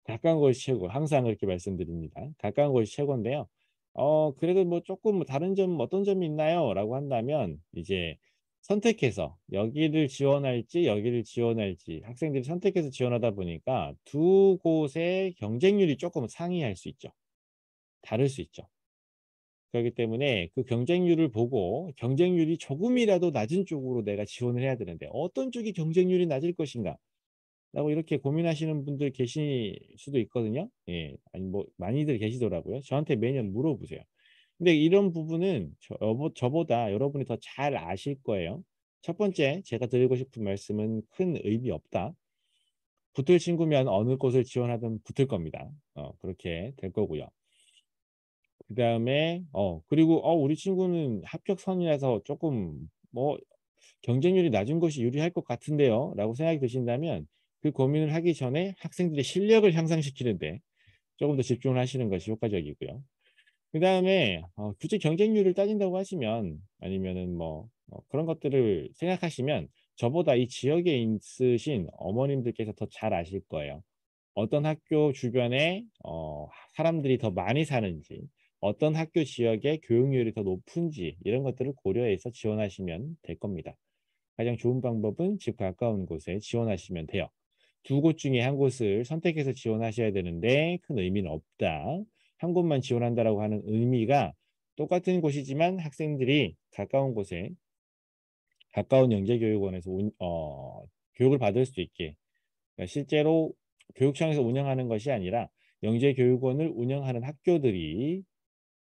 S1: 가까운 곳이 최고. 항상 그렇게 말씀드립니다. 가까운 곳이 최고인데요. 그래도 뭐 조금 뭐 다른 점 어떤 점이 있나요? 라고 한다면 이제 선택해서 여기를 지원할지 학생들이 선택해서 지원하다 보니까 두 곳의 경쟁률이 조금 상이할 수 있죠. 다를 수 있죠. 그렇기 때문에 그 경쟁률을 보고 경쟁률이 조금이라도 낮은 쪽으로 내가 지원을 해야 되는데 어떤 쪽이 경쟁률이 낮을 것인가 라고 이렇게 고민하시는 분들 계실 수도 있거든요. 예, 아니 뭐 많이들 계시더라고요. 저한테 매년 물어보세요. 근데 이런 부분은 저보다 여러분이 더 잘 아실 거예요. 첫 번째 제가 드리고 싶은 말씀은 큰 의미 없다. 붙을 친구면 어느 곳을 지원하든 붙을 겁니다. 그렇게 될 거고요. 그 다음에 그리고 우리 친구는 합격선이라서 조금 뭐 경쟁률이 낮은 것이 유리할 것 같은데요 라고 생각이 드신다면 그 고민을 하기 전에 학생들의 실력을 향상시키는데 조금 더 집중을 하시는 것이 효과적이고요. 그 다음에 굳이 경쟁률을 따진다고 하시면 아니면은 뭐 그런 것들을 생각하시면 저보다 이 지역에 있으신 어머님들께서 더 잘 아실 거예요. 어떤 학교 주변에 사람들이 더 많이 사는지 어떤 학교 지역의 교육률이 더 높은지 이런 것들을 고려해서 지원하시면 될 겁니다. 가장 좋은 방법은 집 가까운 곳에 지원하시면 돼요. 두 곳 중에 한 곳을 선택해서 지원하셔야 되는데 큰 의미는 없다. 한 곳만 지원한다라고 하는 의미가 똑같은 곳이지만 학생들이 가까운 곳에 가까운 영재교육원에서 교육을 받을 수 있게 그러니까 실제로 교육청에서 운영하는 것이 아니라 영재교육원을 운영하는 학교들이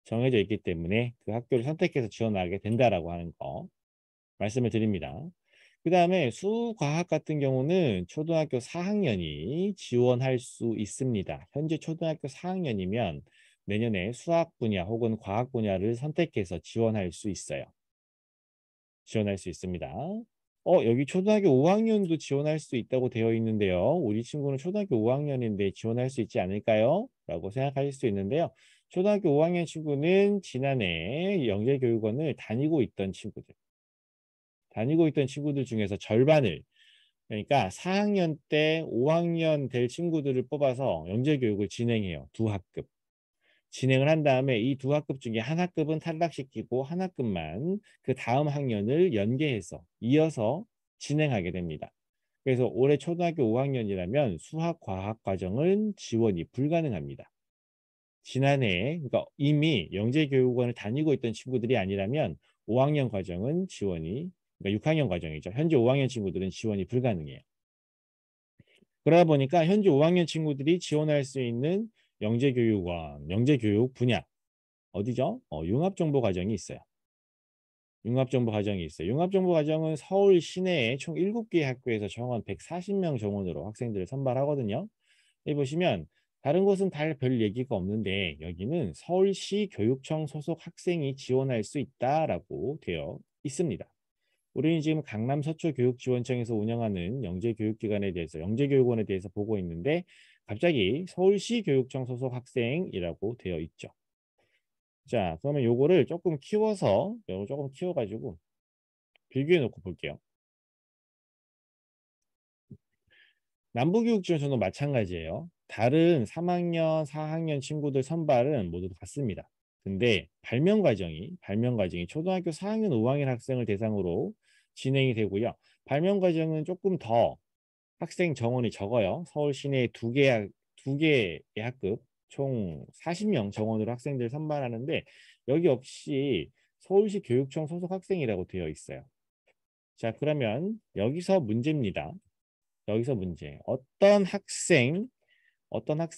S1: 정해져 있기 때문에 그 학교를 선택해서 지원하게 된다라고 하는 거 말씀을 드립니다. 그 다음에 수과학 같은 경우는 초등학교 4학년이 지원할 수 있습니다. 현재 초등학교 4학년이면 내년에 수학 분야 혹은 과학 분야를 선택해서 지원할 수 있어요. 지원할 수 있습니다. 여기 초등학교 5학년도 지원할 수 있다고 되어 있는데요. 우리 친구는 초등학교 5학년인데 지원할 수 있지 않을까요? 라고 생각하실 수 있는데요. 초등학교 5학년 친구는 지난해 영재교육원을 다니고 있던 친구들 중에서 절반을, 그러니까 4학년 때 5학년 될 친구들을 뽑아서 영재교육을 진행해요. 두 학급. 진행을 한 다음에 이 두 학급 중에 한 학급은 탈락시키고 한 학급만 그 다음 학년을 연계해서 이어서 진행하게 됩니다. 그래서 올해 초등학교 5학년이라면 수학, 과학 과정은 지원이 불가능합니다. 지난해, 그러니까 이미 영재교육원을 다니고 있던 친구들이 아니라면 5학년 과정은 지원이, 그러니까 6학년 과정이죠. 현재 5학년 친구들은 지원이 불가능해요. 그러다 보니까 현재 5학년 친구들이 지원할 수 있는 영재교육원, 영재교육 분야 어디죠? 융합정보과정이 있어요. 융합정보과정이 있어요. 융합정보과정은 서울 시내에 총 7개의 학교에서 정원 140명 정원으로 학생들을 선발하거든요. 여기 보시면 다른 곳은 다 별 얘기가 없는데 여기는 서울시 교육청 소속 학생이 지원할 수 있다라고 되어 있습니다. 우리는 지금 강남 서초교육지원청에서 운영하는 영재교육기관에 대해서, 영재교육원에 대해서 보고 있는데 갑자기 서울시 교육청 소속 학생이라고 되어 있죠. 자, 그러면 요거를 조금 키워서, 요거 조금 키워가지고 비교해 놓고 볼게요. 남부교육지원청도 마찬가지예요. 다른 3학년, 4학년 친구들 선발은 모두 같습니다. 근데 발명 과정이 초등학교 4학년, 5학년 학생을 대상으로 진행이 되고요. 발명 과정은 조금 더 학생 정원이 적어요. 서울 시내 두 개의 학급 총 40명 정원으로 학생들 선발하는데 여기 없이 서울시 교육청 소속 학생이라고 되어 있어요. 자, 그러면 여기서 문제입니다. 여기서 문제. 어떤 학생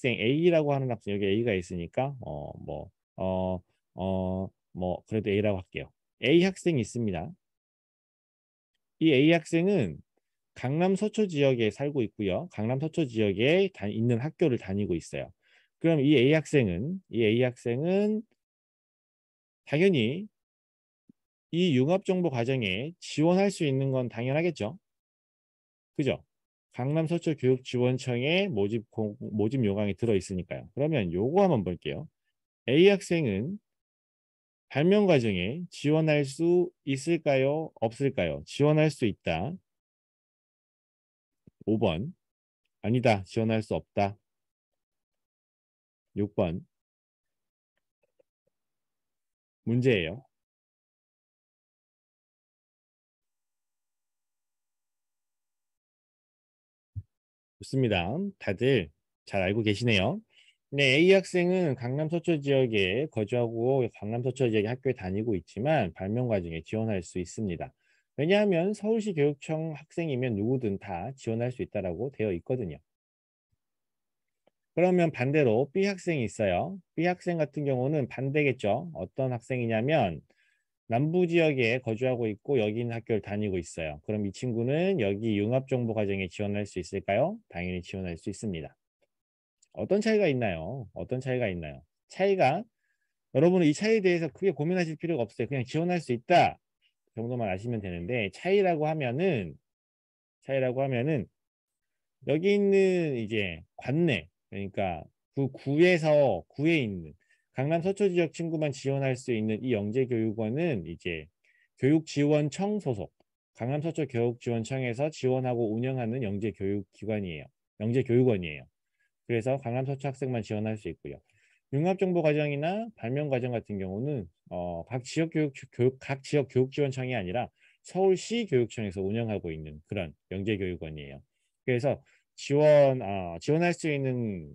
S1: A라고 하는 학생, 여기 A가 있으니까 그래도 A라고 할게요. A 학생이 있습니다. 이 A 학생은 강남 서초 지역에 살고 있고요. 강남 서초 지역에 있는 학교를 다니고 있어요. 그럼 이 A 학생은 당연히 이 융합정보 과정에 지원할 수 있는 건 당연하겠죠. 그죠? 강남 서초 교육지원청에 모집 요강이 들어 있으니까요. 그러면 요거 한번 볼게요. A 학생은 발명 과정에 지원할 수 있을까요? 없을까요? 지원할 수 있다. 5번. 아니다. 지원할 수 없다. 6번. 문제예요. 좋습니다. 다들 잘 알고 계시네요. 네, A 학생은 강남 서초 지역에 거주하고 강남 서초 지역의 학교에 다니고 있지만 발명 과정에 지원할 수 있습니다. 왜냐하면 서울시 교육청 학생이면 누구든 다 지원할 수 있다라고 되어 있거든요. 그러면 반대로 B 학생이 있어요. B 학생 같은 경우는 반대겠죠. 어떤 학생이냐면 남부 지역에 거주하고 있고 여기 있는 학교를 다니고 있어요. 그럼 이 친구는 여기 융합정보과정에 지원할 수 있을까요? 당연히 지원할 수 있습니다. 어떤 차이가 있나요? 어떤 차이가 있나요? 여러분은 이 차이에 대해서 크게 고민하실 필요가 없어요. 그냥 지원할 수 있다 정도만 아시면 되는데 차이라고 하면은 여기 있는 이제 관내, 그러니까 그 구에 있는 강남 서초 지역 친구만 지원할 수 있는 이 영재교육원은 이제 교육지원청 소속 강남 서초 교육지원청에서 지원하고 운영하는 영재교육기관이에요. 영재교육원이에요. 그래서 강남 서초 학생만 지원할 수 있고요. 융합정보과정이나 발명과정 같은 경우는 각 지역 교육지원청이 아니라 서울시 교육청에서 운영하고 있는 그런 영재교육원이에요. 그래서 지원할 수 있는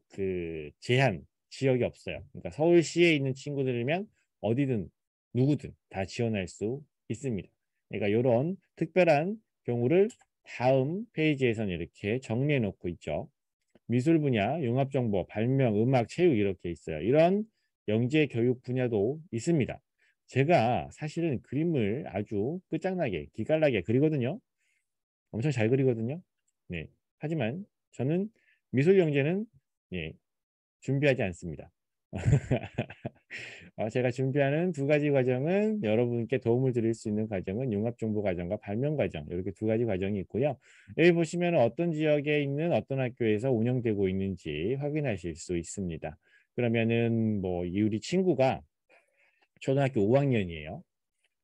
S1: 그 제한 지역이 없어요. 그러니까 서울시에 있는 친구들이면 어디든 누구든 다 지원할 수 있습니다. 그러니까 이런 특별한 경우를 다음 페이지에서는 이렇게 정리해 놓고 있죠. 미술 분야, 융합정보, 발명, 음악, 체육 이렇게 있어요. 이런 영재 교육 분야도 있습니다. 제가 사실은 그림을 아주 끝장나게 기깔나게 그리거든요. 엄청 잘 그리거든요. 네. 하지만 저는 미술 영재는 예, 준비하지 않습니다. 제가 준비하는 두 가지 과정은 여러분께 도움을 드릴 수 있는 과정은 융합정보과정과 발명과정 이렇게 두 가지 과정이 있고요. 여기 보시면 어떤 지역에 있는 어떤 학교에서 운영되고 있는지 확인하실 수 있습니다. 그러면은 뭐 우리 친구가 초등학교 5학년이에요.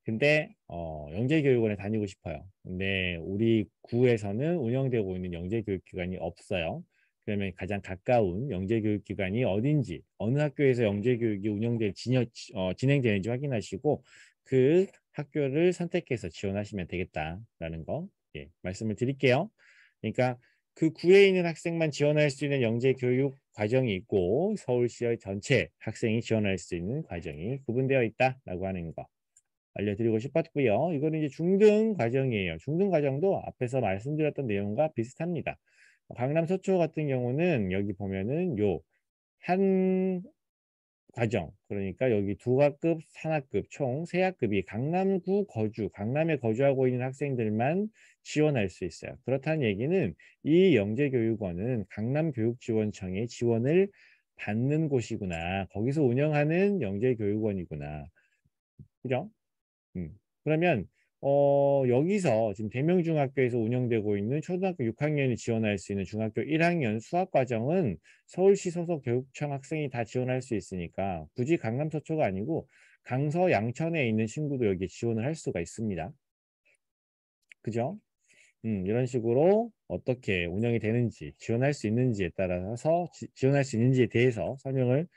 S1: 근데 영재교육원에 다니고 싶어요. 근데 우리 구에서는 운영되고 있는 영재교육기관이 없어요. 그러면 가장 가까운 영재교육기관이 어딘지, 어느 학교에서 영재교육이 진행되는지 확인하시고 그 학교를 선택해서 지원하시면 되겠다라는 거 말씀을 드릴게요. 그러니까 그 구에 있는 학생만 지원할 수 있는 영재교육 과정이 있고 서울시의 전체 학생이 지원할 수 있는 과정이 구분되어 있다라고 하는 거. 알려드리고 싶었고요. 이거는 이제 중등 과정이에요. 중등 과정도 앞에서 말씀드렸던 내용과 비슷합니다. 강남 서초 같은 경우는 여기 보면은 요 한 과정, 그러니까 여기 두 학급, 산학급 총 세 학급이 강남에 거주하고 있는 학생들만 지원할 수 있어요. 그렇다는 얘기는 이 영재교육원은 강남교육지원청의 지원을 받는 곳이구나. 거기서 운영하는 영재교육원이구나. 그죠? 그러면 여기서 지금 대명중학교에서 운영되고 있는 초등학교 6학년이 지원할 수 있는 중학교 1학년 수학과정은 서울시 소속 교육청 학생이 다 지원할 수 있으니까 굳이 강남 서초가 아니고 강서 양천에 있는 친구도 여기에 지원을 할 수가 있습니다. 그죠? 이런 식으로 어떻게 운영이 되는지 지원할 수 있는지에 따라서 지원할 수 있는지에 대해서 설명을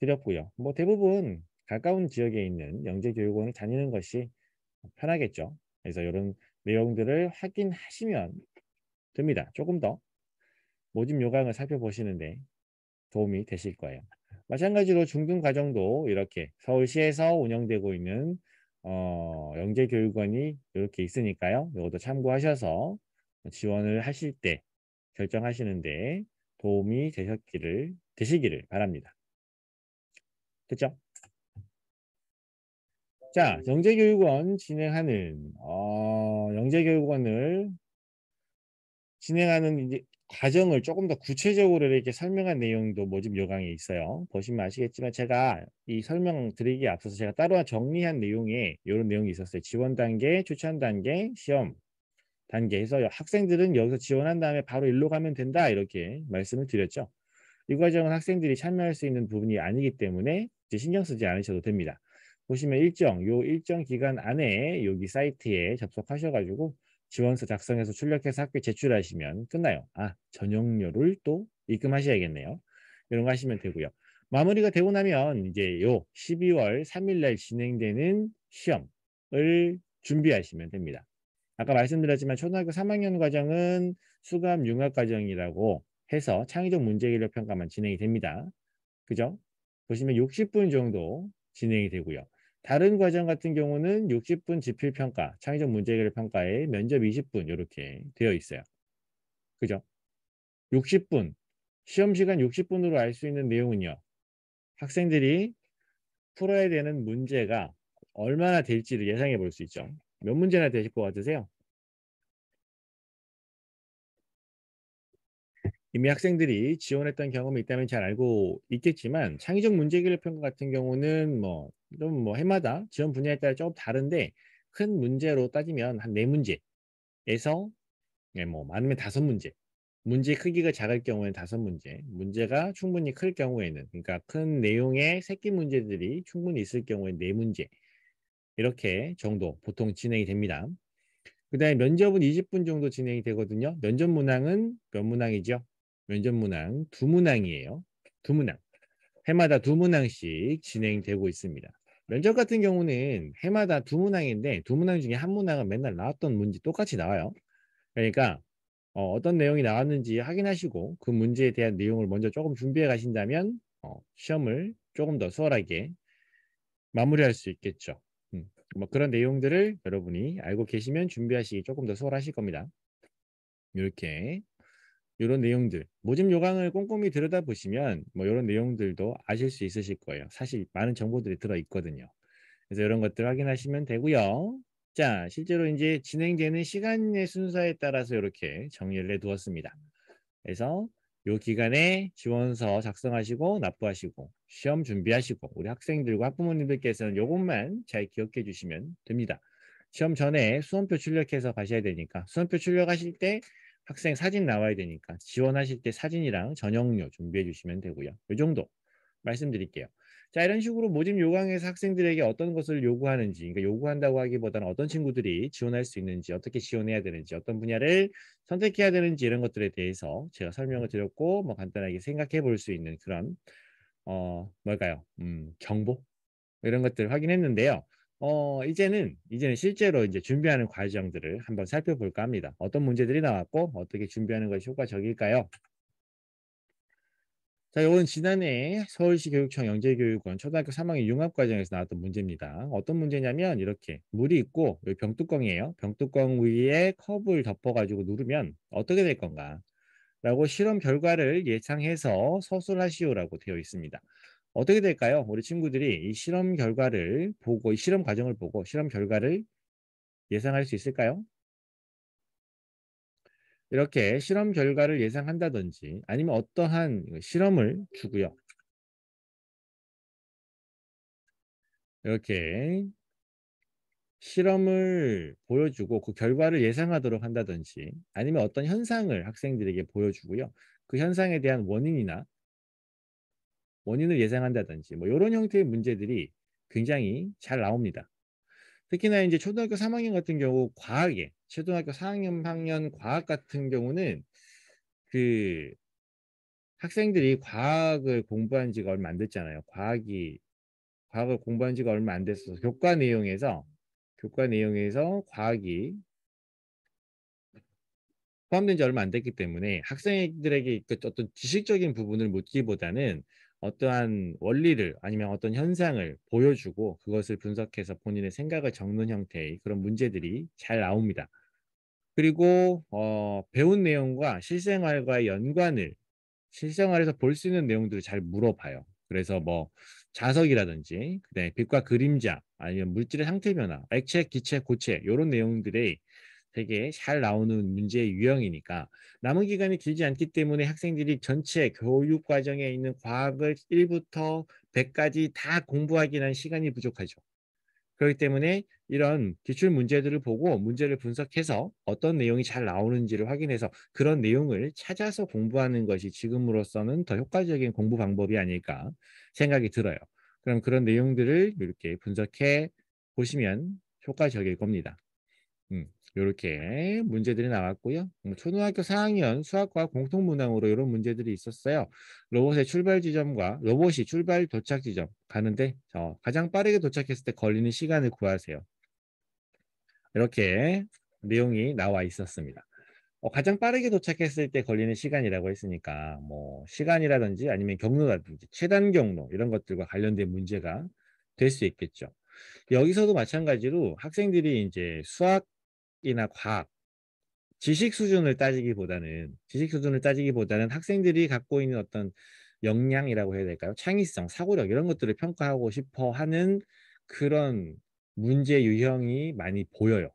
S1: 드렸고요. 뭐 대부분 가까운 지역에 있는 영재교육원을 다니는 것이 편하겠죠. 그래서 이런 내용들을 확인하시면 됩니다. 조금 더 모집 요강을 살펴보시는데 도움이 되실 거예요. 마찬가지로 중등 과정도 이렇게 서울시에서 운영되고 있는 영재교육원이 이렇게 있으니까요. 이것도 참고하셔서 지원을 하실 때 결정하시는데 도움이 되시기를 바랍니다. 됐죠? 자, 영재교육원 진행하는 영재교육원을 진행하는 이제 과정을 조금 더 구체적으로 이렇게 설명한 내용도 모집 요강에 있어요. 보시면 아시겠지만 제가 이 설명 드리기에 앞서서 제가 따로 정리한 내용에 이런 내용이 있었어요. 지원 단계, 추천 단계, 시험 단계에서 학생들은 여기서 지원한 다음에 바로 일로 가면 된다 이렇게 말씀을 드렸죠. 이 과정은 학생들이 참여할 수 있는 부분이 아니기 때문에 이제 신경 쓰지 않으셔도 됩니다. 보시면 일정 기간 안에 여기 사이트에 접속하셔가지고 지원서 작성해서 출력해서 학교에 제출하시면 끝나요. 전용료를 또 입금하셔야겠네요. 이런 거 하시면 되고요. 마무리가 되고 나면 이제 요 12월 3일 날 진행되는 시험을 준비하시면 됩니다. 아까 말씀드렸지만 초등학교 3학년 과정은 수감 융합 과정이라고 해서 창의적 문제해결 평가만 진행이 됩니다. 그죠? 보시면 60분 정도 진행이 되고요. 다른 과정 같은 경우는 60분 지필평가, 창의적 문제해결 평가에 면접 20분 이렇게 되어 있어요. 그죠? 60분, 시험 시간 60분으로 알 수 있는 내용은요. 학생들이 풀어야 되는 문제가 얼마나 될지를 예상해 볼 수 있죠. 몇 문제나 되실 것 같으세요? 이미 학생들이 지원했던 경험이 있다면 잘 알고 있겠지만 창의적 문제해결 평가 같은 경우는 뭐 좀 뭐 해마다 지원 분야에 따라 조금 다른데 큰 문제로 따지면 한 4문제에서 뭐 많으면 5문제. 문제 크기가 작을 경우에는 5문제. 문제가 충분히 클 경우에는 그러니까 큰 내용의 새끼 문제들이 충분히 있을 경우에 4문제. 이렇게 정도 보통 진행이 됩니다. 그다음에 면접은 20분 정도 진행이 되거든요. 면접 문항은 몇 문항이죠? 면접 문항 두 문항이에요. 두 문항. 해마다 두 문항씩 진행되고 있습니다. 면접 같은 경우는 해마다 두 문항인데 두 문항 중에 한 문항은 맨날 나왔던 문제 똑같이 나와요. 그러니까 떤 내용이 나왔는지 확인하시고 그 문제에 대한 내용을 먼저 조금 준비해 가신다면 시험을 조금 더 수월하게 마무리할 수 있겠죠. 뭐 그런 내용들을 여러분이 알고 계시면 준비하시기 조금 더 수월하실 겁니다. 이렇게 요런 내용들 모집 요강을 꼼꼼히 들여다보시면 뭐 요런 내용들도 아실 수 있으실 거예요. 사실 많은 정보들이 들어 있거든요. 그래서 이런 것들 확인하시면 되고요. 자, 실제로 이제 진행되는 시간의 순서에 따라서 이렇게 정리를 해 두었습니다. 그래서 요 기간에 지원서 작성하시고 납부하시고 시험 준비하시고 우리 학생들과 학부모님들께서는 요것만 잘 기억해 주시면 됩니다. 시험 전에 수험표 출력해서 가셔야 되니까 수험표 출력하실 때 학생 사진 나와야 되니까 지원하실 때 사진이랑 전형료 준비해 주시면 되고요. 요 정도 말씀드릴게요. 자, 이런 식으로 모집 요강에서 학생들에게 어떤 것을 요구하는지, 그러니까 요구한다고 하기보다는 어떤 친구들이 지원할 수 있는지, 어떻게 지원해야 되는지, 어떤 분야를 선택해야 되는지 이런 것들에 대해서 제가 설명을 드렸고, 뭐 간단하게 생각해 볼 수 있는 그런 뭘까요? 정보 이런 것들 확인했는데요. 이제는 실제로 이제 준비하는 과정들을 한번 살펴볼까 합니다. 어떤 문제들이 나왔고 어떻게 준비하는 것이 효과적일까요? 자, 이건 지난해 서울시 교육청 영재교육원 초등학교 3학년 융합과정에서 나왔던 문제입니다. 어떤 문제냐면 이렇게 물이 있고 여기 병뚜껑이에요. 병뚜껑 위에 컵을 덮어가지고 누르면 어떻게 될 건가? 라고 실험 결과를 예상해서 서술하시오라고 되어 있습니다. 어떻게 될까요? 우리 친구들이 이 실험 결과를 보고 이 실험 과정을 보고 실험 결과를 예상할 수 있을까요? 이렇게 실험 결과를 예상한다든지 아니면 어떠한 실험을 주고요. 이렇게 실험을 보여주고 그 결과를 예상하도록 한다든지 아니면 어떤 현상을 학생들에게 보여주고요. 그 현상에 대한 원인을 예상한다든지 뭐 이런 형태의 문제들이 굉장히 잘 나옵니다. 특히나 이제 초등학교 3학년 같은 경우 과학에 초등학교 4학년 과학 같은 경우는 그 학생들이 과학을 공부한 지가 얼마 안 됐잖아요. 과학을 공부한 지가 얼마 안 됐어서 교과 내용에서 과학이 포함된 지 얼마 안 됐기 때문에 학생들에게 그 어떤 지식적인 부분을 묻기보다는 어떠한 원리를 아니면 어떤 현상을 보여주고 그것을 분석해서 본인의 생각을 적는 형태의 그런 문제들이 잘 나옵니다. 그리고 배운 내용과 실생활과의 연관을 실생활에서 볼 수 있는 내용들을 잘 물어봐요. 그래서 뭐 자석이라든지 그다음에 빛과 그림자 아니면 물질의 상태 변화, 액체, 기체, 고체 이런 내용들이 되게 잘 나오는 문제의 유형이니까 남은 기간이 길지 않기 때문에 학생들이 전체 교육 과정에 있는 과학을 1부터 100까지 다 공부하기는 시간이 부족하죠. 그렇기 때문에 이런 기출 문제들을 보고 문제를 분석해서 어떤 내용이 잘 나오는지를 확인해서 그런 내용을 찾아서 공부하는 것이 지금으로서는 더 효과적인 공부 방법이 아닐까 생각이 들어요. 그럼 그런 내용들을 이렇게 분석해 보시면 효과적일 겁니다. 요렇게 문제들이 나왔고요. 초등학교 4학년 수학과 공통문항으로 이런 문제들이 있었어요. 로봇이 출발 도착 지점 가는데 가장 빠르게 도착했을 때 걸리는 시간을 구하세요. 이렇게 내용이 나와 있었습니다. 가장 빠르게 도착했을 때 걸리는 시간이라고 했으니까 뭐 시간이라든지 아니면 경로라든지 최단 경로 이런 것들과 관련된 문제가 될 수 있겠죠. 여기서도 마찬가지로 학생들이 이제 수학이나 과학 지식 수준을 따지기보다는 학생들이 갖고 있는 어떤 역량이라고 해야 될까요? 창의성, 사고력 이런 것들을 평가하고 싶어 하는 그런 문제 유형이 많이 보여요.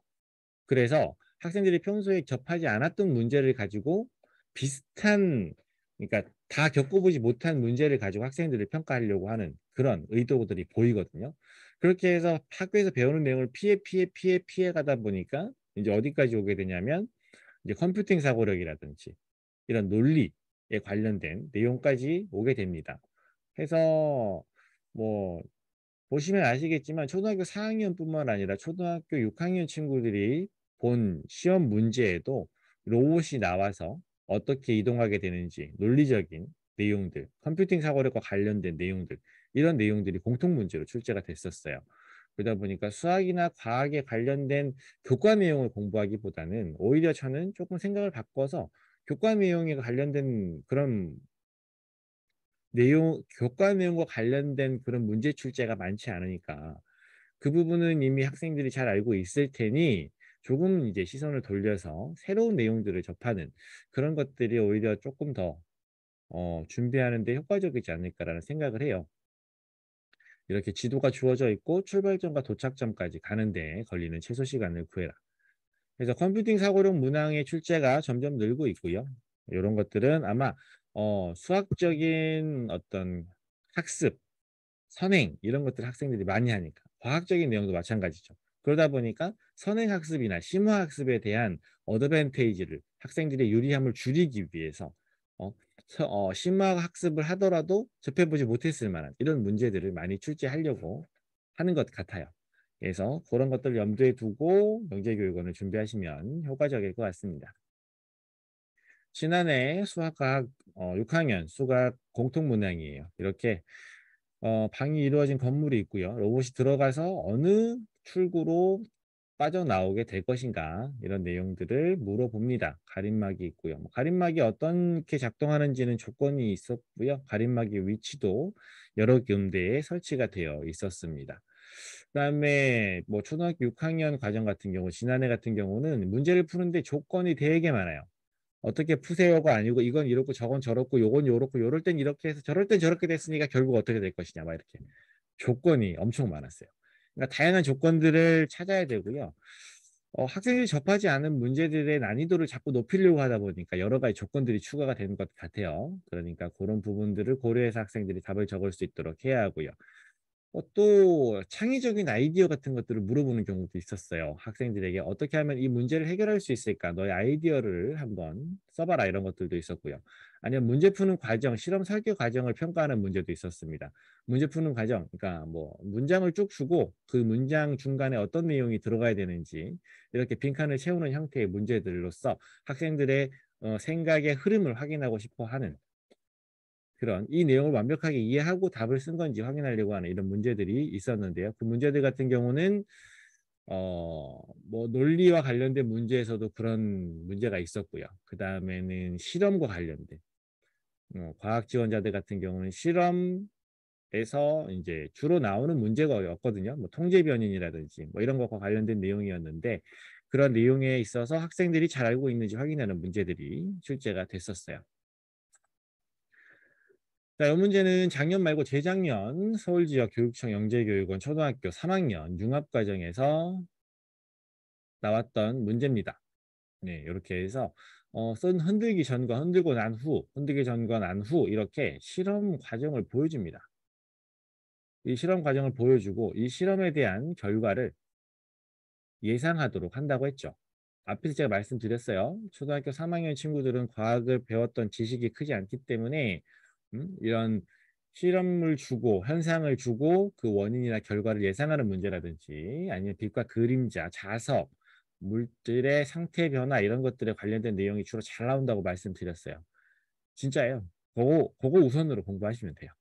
S1: 그래서 학생들이 평소에 접하지 않았던 문제를 가지고 비슷한 그러니까 다 겪어보지 못한 문제를 가지고 학생들을 평가하려고 하는 그런 의도들이 보이거든요. 그렇게 해서 학교에서 배우는 내용을 피해 가다 보니까 이제 어디까지 오게 되냐면 이제 컴퓨팅 사고력이라든지 이런 논리에 관련된 내용까지 오게 됩니다. 해서 뭐 보시면 아시겠지만 초등학교 4학년뿐만 아니라 초등학교 6학년 친구들이 본 시험 문제에도 로봇이 나와서 어떻게 이동하게 되는지 논리적인 내용들, 컴퓨팅 사고력과 관련된 내용들 이런 내용들이 공통 문제로 출제가 됐었어요. 그러다 보니까 수학이나 과학에 관련된 교과 내용을 공부하기보다는 오히려 저는 조금 생각을 바꿔서 교과 내용에 관련된 그런 교과 내용과 관련된 그런 문제 출제가 많지 않으니까 그 부분은 이미 학생들이 잘 알고 있을 테니 조금 이제 시선을 돌려서 새로운 내용들을 접하는 그런 것들이 오히려 조금 더 준비하는 데 효과적이지 않을까라는 생각을 해요. 이렇게 지도가 주어져 있고 출발점과 도착점까지 가는 데 걸리는 최소 시간을 구해라. 그래서 컴퓨팅 사고력 문항의 출제가 점점 늘고 있고요. 이런 것들은 아마 수학적인 어떤 학습, 선행 이런 것들 학생들이 많이 하니까 과학적인 내용도 마찬가지죠. 그러다 보니까 선행 학습이나 심화 학습에 대한 어드밴테이지를 학생들의 유리함을 줄이기 위해서 어 심화 학습을 하더라도 접해보지 못했을 만한 이런 문제들을 많이 출제하려고 하는 것 같아요. 그래서 그런 것들을 염두에 두고 영재교육원을 준비하시면 효과적일 것 같습니다. 지난해 수학과학 6학년 수학 공통 문항이에요. 이렇게 방이 이루어진 건물이 있고요. 로봇이 들어가서 어느 출구로 빠져나오게 될 것인가 이런 내용들을 물어봅니다. 가림막이 있고요. 뭐 가림막이 어떻게 작동하는지는 조건이 있었고요. 가림막의 위치도 여러 군데에 설치가 되어 있었습니다. 그다음에 뭐 초등학교 6학년 과정 같은 경우 지난해 같은 경우는 문제를 푸는데 조건이 되게 많아요. 어떻게 푸세요가 아니고 이건 이렇고 저건 저렇고 요건 요렇고 요럴 땐 이렇게 해서 저럴 땐 저렇게 됐으니까 결국 어떻게 될 것이냐 막 이렇게 조건이 엄청 많았어요. 그러니까 다양한 조건들을 찾아야 되고요. 학생들이 접하지 않은 문제들의 난이도를 자꾸 높이려고 하다 보니까 여러 가지 조건들이 추가가 되는 것 같아요. 그러니까 그런 부분들을 고려해서 학생들이 답을 적을 수 있도록 해야 하고요. 또 창의적인 아이디어 같은 것들을 물어보는 경우도 있었어요. 학생들에게 "어떻게 하면 이 문제를 해결할 수 있을까? 너의 아이디어를 한번 써 봐라." 이런 것들도 있었고요. 아니면 문제 푸는 과정, 실험 설계 과정을 평가하는 문제도 있었습니다. 문제 푸는 과정 그러니까 뭐 문장을 쭉 주고 그 문장 중간에 어떤 내용이 들어가야 되는지 이렇게 빈칸을 채우는 형태의 문제들로서 학생들의 생각의 흐름을 확인하고 싶어 하는 그런 이 내용을 완벽하게 이해하고 답을 쓴 건지 확인하려고 하는 이런 문제들이 있었는데요. 그 문제들 같은 경우는 뭐 논리와 관련된 문제에서도 그런 문제가 있었고요. 그다음에는 실험과 관련된 과학 지원자들 같은 경우는 실험에서 인제 주로 나오는 문제가 였거든요. 뭐 통제 변인이라든지 뭐 이런 것과 관련된 내용이었는데 그런 내용에 있어서 학생들이 잘 알고 있는지 확인하는 문제들이 출제가 됐었어요. 자, 이 문제는 작년 말고 재작년 서울지역교육청 영재교육원 초등학교 3학년 융합과정에서 나왔던 문제입니다. 네, 이렇게 해서 쓴 흔들기 전과 흔들고 난 후, 흔들기 전과 난 후 이렇게 실험 과정을 보여줍니다. 이 실험 과정을 보여주고 이 실험에 대한 결과를 예상하도록 한다고 했죠. 앞에서 제가 말씀드렸어요. 초등학교 3학년 친구들은 과학을 배웠던 지식이 크지 않기 때문에 이런 실험을 주고 현상을 주고 그 원인이나 결과를 예상하는 문제라든지 아니면 빛과 그림자, 자석, 물질의 상태 변화 이런 것들에 관련된 내용이 주로 잘 나온다고 말씀드렸어요. 진짜예요. 그거 우선으로 공부하시면 돼요.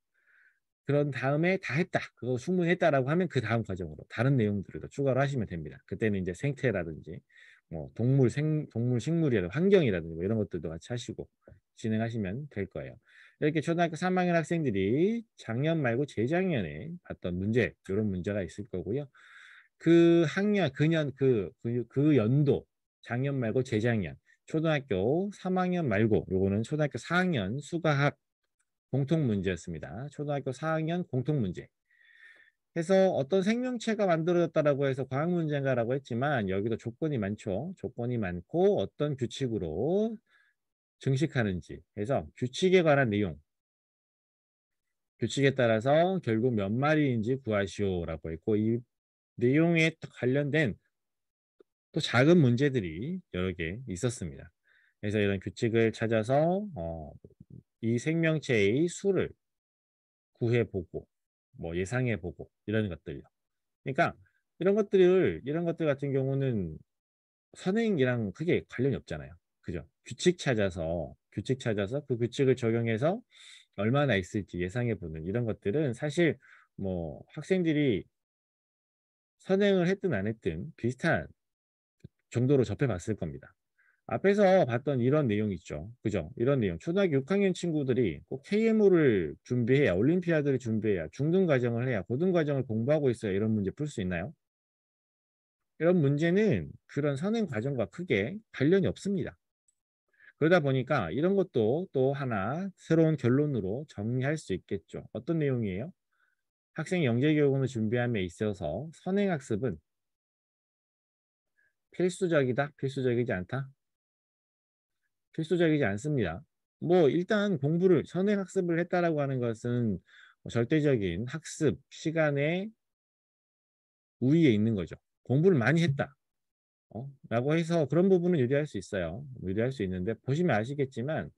S1: 그런 다음에 다 했다. 그거 충분히 했다라고 하면 그다음 과정으로 다른 내용들을 더 추가로 하시면 됩니다. 그때는 이제 생태라든지 뭐 동물 식물이라든지 환경이라든지 뭐 이런 것들도 같이 하시고 진행하시면 될 거예요. 이렇게 초등학교 3학년 학생들이 작년 말고 재작년에 봤던 문제 요런 문제가 있을 거고요. 그 학년 그 연도 작년 말고 재작년 초등학교 3학년 말고 요거는 초등학교 4학년 수과학 공통 문제였습니다. 초등학교 4학년 공통 문제. 해서 어떤 생명체가 만들어졌다라고 해서 과학 문제인가라고 했지만 여기도 조건이 많죠. 조건이 많고 어떤 규칙으로 증식하는지 해서 규칙에 관한 내용, 규칙에 따라서 결국 몇 마리인지 구하시오라고 했고 이 내용에 관련된 또 작은 문제들이 여러 개 있었습니다. 그래서 이런 규칙을 찾아서 이 생명체의 수를 구해보고 뭐 예상해보고 이런 것들요. 그러니까 이런 것들 같은 경우는 선행이랑 크게 관련이 없잖아요. 그죠? 규칙 찾아서 그 규칙을 적용해서 얼마나 있을지 예상해보는 이런 것들은 사실 뭐 학생들이 선행을 했든 안 했든 비슷한 정도로 접해봤을 겁니다. 앞에서 봤던 이런 내용 있죠. 그죠? 이런 내용. 초등학교 6학년 친구들이 꼭 KMO를 준비해야, 올림피아드를 준비해야, 중등 과정을 해야, 고등 과정을 공부하고 있어야 이런 문제 풀 수 있나요? 이런 문제는 그런 선행 과정과 크게 관련이 없습니다. 그러다 보니까 이런 것도 또 하나 새로운 결론으로 정리할 수 있겠죠. 어떤 내용이에요? 학생 영재교육원을 준비함에 있어서 선행학습은 필수적이다, 필수적이지 않다? 필수적이지 않습니다. 뭐 일단 공부를 선행학습을 했다라고 하는 것은 절대적인 학습 시간의 우위에 있는 거죠. 공부를 많이 했다. 라고 해서 그런 부분은 유리할 수 있어요. 유리할 수 있는데 보시면 아시겠지만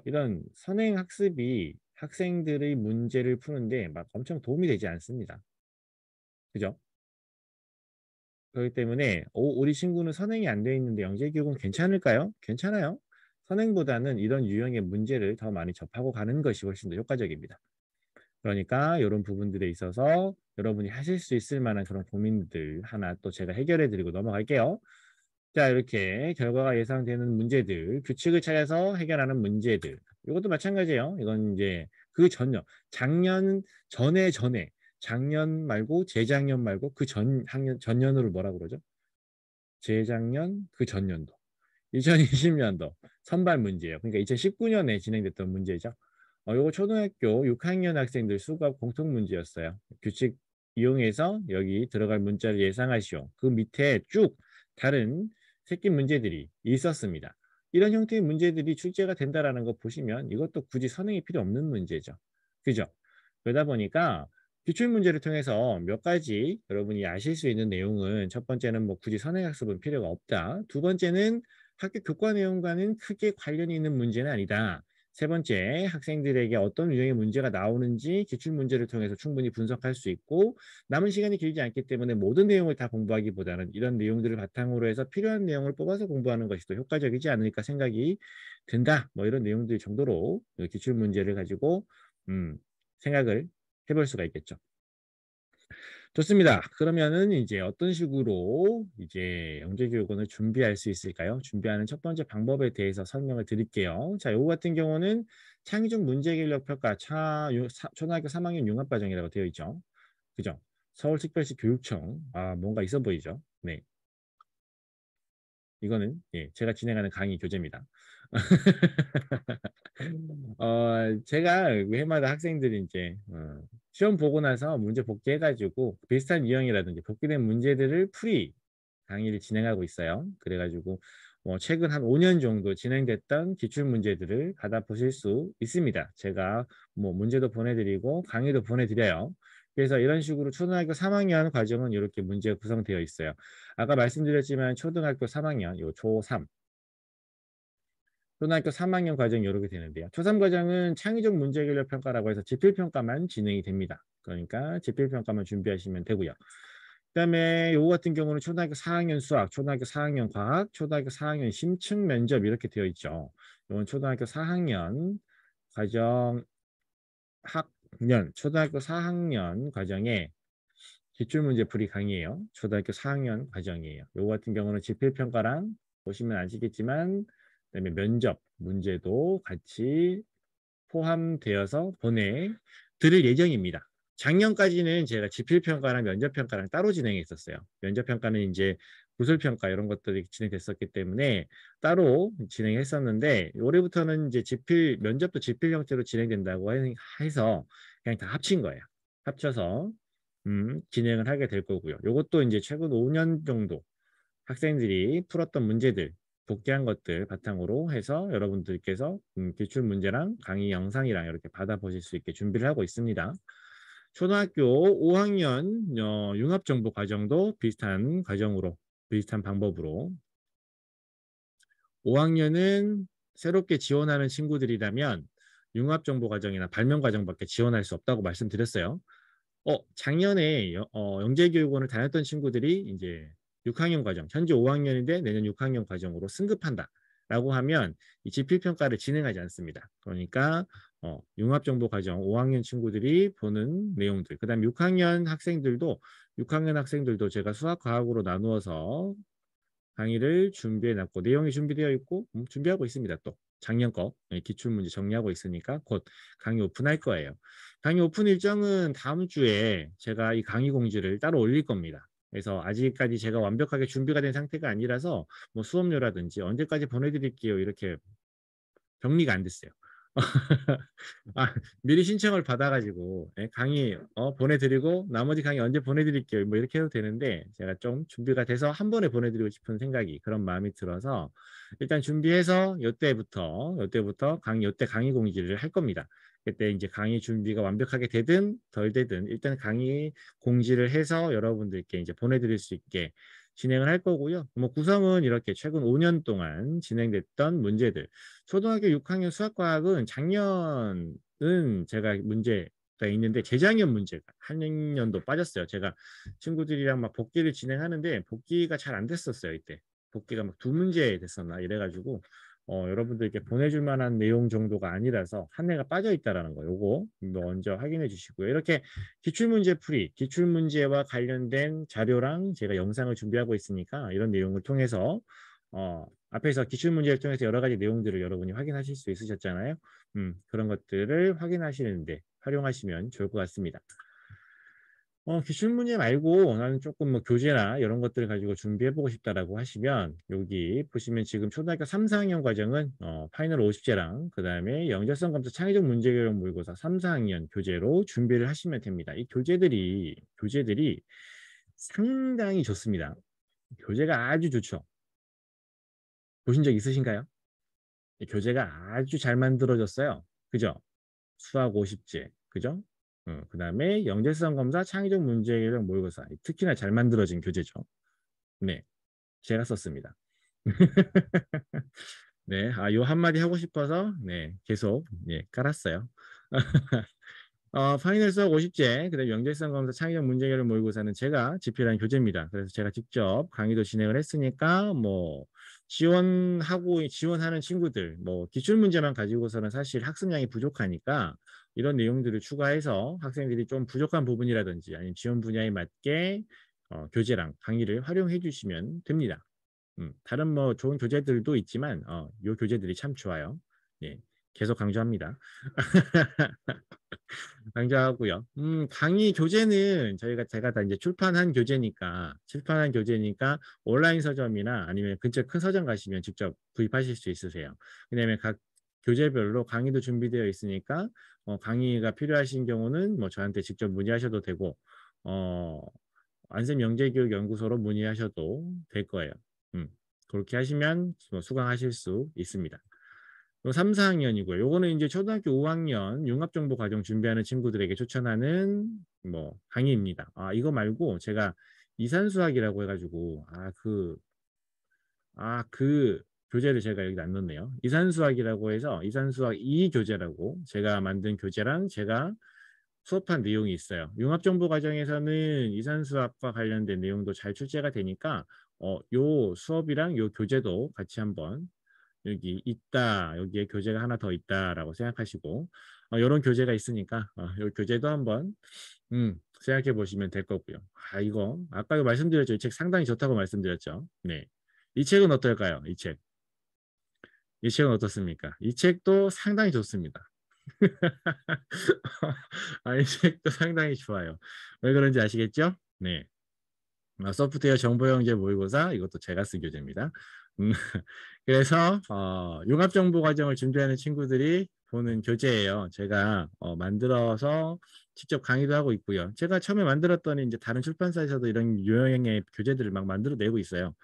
S1: 이런 선행 학습이 학생들의 문제를 푸는데 막 엄청 도움이 되지 않습니다. 그죠? 그렇기 때문에 우리 친구는 선행이 안 돼 있는데 영재교육은 괜찮을까요? 괜찮아요. 선행보다는 이런 유형의 문제를 더 많이 접하고 가는 것이 훨씬 더 효과적입니다. 그러니까 이런 부분들에 있어서 여러분이 하실 수 있을 만한 그런 고민들 하나 또 제가 해결해 드리고 넘어갈게요. 자, 이렇게 결과가 예상되는 문제들, 규칙을 찾아서 해결하는 문제들. 이것도 마찬가지예요. 이건 이제 그 전년, 작년 전에, 작년 말고 재작년 말고 그 전년으로 뭐라고 그러죠? 재작년 그 전년도. 2020년도 선발 문제예요. 그러니까 2019년에 진행됐던 문제죠. 요거 초등학교 6학년 학생들 수급 공통 문제였어요. 규칙 이용해서 여기 들어갈 문자를 예상하시오. 그 밑에 쭉 다른 새끼 문제들이 있었습니다. 이런 형태의 문제들이 출제가 된다라는 거 보시면 이것도 굳이 선행이 필요 없는 문제죠. 그죠? 그러다 보니까 기출 문제를 통해서 몇 가지 여러분이 아실 수 있는 내용은 첫 번째는 뭐 굳이 선행학습은 필요가 없다. 두 번째는 학교 교과 내용과는 크게 관련이 있는 문제는 아니다. 세 번째, 학생들에게 어떤 유형의 문제가 나오는지 기출 문제를 통해서 충분히 분석할 수 있고 남은 시간이 길지 않기 때문에 모든 내용을 다 공부하기보다는 이런 내용들을 바탕으로 해서 필요한 내용을 뽑아서 공부하는 것이 더 효과적이지 않을까 생각이 든다. 뭐 이런 내용들 정도로 기출 문제를 가지고 생각을 해볼 수가 있겠죠. 좋습니다. 그러면은 이제 어떤 식으로 이제 영재교육원을 준비할 수 있을까요? 준비하는 첫 번째 방법에 대해서 설명을 드릴게요. 자, 요거 같은 경우는 창의적 문제기억평가 초등학교 3학년 융합과정이라고 되어 있죠. 그죠? 서울특별시 교육청. 뭔가 있어 보이죠? 네. 이거는 예, 제가 진행하는 강의 교재입니다. 제가 해마다 학생들이 이제 시험 보고 나서 문제 복귀해가지고 비슷한 유형이라든지 복귀된 문제들을 강의를 진행하고 있어요. 그래가지고 최근 한 5년 정도 진행됐던 기출 문제들을 받아보실 수 있습니다. 제가 뭐 문제도 보내드리고 강의도 보내드려요. 그래서 이런 식으로 초등학교 3학년 과정은 이렇게 문제가 구성되어 있어요. 아까 말씀드렸지만 초등학교 3학년, 요 초3, 초등학교 3학년 과정이 이렇게 되는데요. 초3 과정은 창의적 문제결력 평가라고 해서 지필평가만 진행이 됩니다. 그러니까 지필평가만 준비하시면 되고요. 그다음에 요거 같은 경우는 초등학교 4학년 수학, 초등학교 4학년 과학, 초등학교 4학년 심층 면접 이렇게 되어 있죠. 이건 초등학교 4학년 과정 초등학교 4학년 과정에 기출문제 풀이 강의예요. 초등학교 4학년 과정이에요. 요거 같은 경우는 지필평가랑 보시면 아시겠지만 그다음에 면접 문제도 같이 포함되어서 보내드릴 예정입니다. 작년까지는 제가 지필평가랑 면접평가랑 따로 진행했었어요. 면접평가는 이제 구술평가 이런 것들이 진행됐었기 때문에 따로 진행했었는데 올해부터는 이제 면접도 지필 형태로 진행된다고 해서 그냥 다 합친 거예요. 합쳐서 진행을 하게 될 거고요. 이것도 이제 최근 5년 정도 학생들이 풀었던 문제들 복귀한 것들 바탕으로 해서 여러분들께서 기출 문제랑 강의 영상이랑 이렇게 받아보실 수 있게 준비를 하고 있습니다. 초등학교 5학년 융합정보 과정도 비슷한 방법으로 5학년은 새롭게 지원하는 친구들이라면 융합정보 과정이나 발명 과정밖에 지원할 수 없다고 말씀드렸어요. 작년에 영재교육원을 다녔던 친구들이 이제 6학년 과정, 현재 5학년인데 내년 6학년 과정으로 승급한다. 라고 하면 이 지필평가를 진행하지 않습니다. 그러니까 융합정보 과정 5학년 친구들이 보는 내용들, 그 다음 6학년 학생들도 제가 수학, 과학으로 나누어서 강의를 준비해놨고 내용이 준비되어 있고 준비하고 있습니다. 또 작년 거 기출문제 정리하고 있으니까 곧 강의 오픈할 거예요. 강의 오픈 일정은 다음 주에 제가 이 강의 공지를 따로 올릴 겁니다. 그래서 아직까지 제가 완벽하게 준비가 된 상태가 아니라서 뭐 수업료라든지 "언제까지 보내드릴게요." 이렇게 정리가 안 됐어요. 아 미리 신청을 받아 가지고 예 강의 보내 드리고 "나머지 강의 언제 보내 드릴게요." 뭐 이렇게 해도 되는데 제가 좀 준비가 돼서 한 번에 보내 드리고 싶은 생각이 그런 마음이 들어서 일단 준비해서 요때부터 강의 요때 강의 공지를 할 겁니다. 그때 인제 강의 준비가 완벽하게 되든 덜 되든 일단 강의 공지를 해서 여러분들께 인제 보내 드릴 수 있게 진행을 할 거고요. 뭐 구성은 이렇게 최근 5년 동안 진행됐던 문제들 초등학교 6 학년 수학과학은 작년은 제가 문제가 있는데 재작년 문제가 한 학년도 빠졌어요. 제가 친구들이랑 막 복기를 진행하는데 복기가 잘 안 됐었어요 이때. 복기가 막 2 문제 됐었나 이래 가지고 여러분들께 보내줄 만한 내용 정도가 아니라서 한 해가 빠져 있다라는 거 요거 먼저 확인해 주시고요. 이렇게 기출문제풀이, 기출문제와 관련된 자료랑 제가 영상을 준비하고 있으니까 이런 내용을 통해서 앞에서 기출문제를 통해서 여러 가지 내용들을 여러분이 확인하실 수 있으셨잖아요. 그런 것들을 확인하시는데 활용하시면 좋을 것 같습니다. 기출문제 말고 나는 조금 뭐 교재나 이런 것들을 가지고 준비해 보고 싶다라고 하시면 여기 보시면 지금 초등학교 3, 4학년 과정은 파이널 50제랑 그다음에 영재성 검사 창의적 문제개론 모의고사 3, 4학년 교재로 준비를 하시면 됩니다. 이 교재들이 상당히 좋습니다. 교재가 아주 좋죠. 보신 적 있으신가요? 이 교재가 아주 잘 만들어졌어요. 그죠? 수학 50제. 그죠? 그다음에 영재성 검사, 창의적 문제개론 모의고사. 특히나 잘 만들어진 교재죠. 네. 제가 썼습니다. 네. 요 한마디 하고 싶어서 네 계속 예 깔았어요. 파이널 수학 50제 그다음에 영재성 검사 창의적 문제개론 모의고사는 제가 집필한 교재입니다. 그래서 제가 직접 강의도 진행을 했으니까 뭐 지원하는 친구들 뭐 기출 문제만 가지고서는 사실 학습량이 부족하니까 이런 내용들을 추가해서 학생들이 좀 부족한 부분이라든지 아니면 지원 분야에 맞게 교재랑 강의를 활용해 주시면 됩니다. 다른 뭐 좋은 교재들도 있지만 요 교재들이 참 좋아요. 예. 계속 강조합니다. 강조하고요. 강의 교재는 제가 다 이제 출판한 교재니까 온라인 서점이나 아니면 근처 큰 서점 가시면 직접 구입하실 수 있으세요. 왜냐하면 각 교재별로 강의도 준비되어 있으니까 강의가 필요하신 경우는 뭐 저한테 직접 문의하셔도 되고 어 안쌤 영재교육연구소로 문의하셔도 될 거예요. 음. 그렇게 하시면 뭐 수강하실 수 있습니다. 요 3, 4학년이고요. 요거는 인제 초등학교 5학년 융합정보과정 준비하는 친구들에게 추천하는 뭐 강의입니다. 이거 말고 제가 이산수학이라고 해 가지고 그 교재를 제가 여기다 안 넣었네요. 이산수학이라고 해서 이산수학 2 교재라고 제가 만든 교재랑 제가 수업한 내용이 있어요. 융합정보과정에서는 이산수학과 관련된 내용도 잘 출제가 되니까 요 수업이랑 요 교재도 같이 한번 여기 있다. 여기에 교재가 하나 더 있다라고 생각하시고 요런 교재가 있으니까 요 교재도 한번 생각해 보시면 될 거고요. 이거 아까도 말씀드렸죠. 이 책 상당히 좋다고 말씀드렸죠. 네. 이 책은 어떨까요? 이 책. 이 책은 어떻습니까? 이 책도 상당히 좋습니다. 이 책도 상당히 좋아요. 왜 그런지 아시겠죠? 네. 소프트웨어 정보영재 모의고사 이것도 제가 쓴 교재입니다. 음 그래서 융합정보과정을 준비하는 친구들이 보는 교재예요. 제가 만들어서 직접 강의도 하고 있고요. 제가 처음에 만들었더니 인제 다른 출판사에서도 이런 유형의 교재들을 막 만들어 내고 있어요.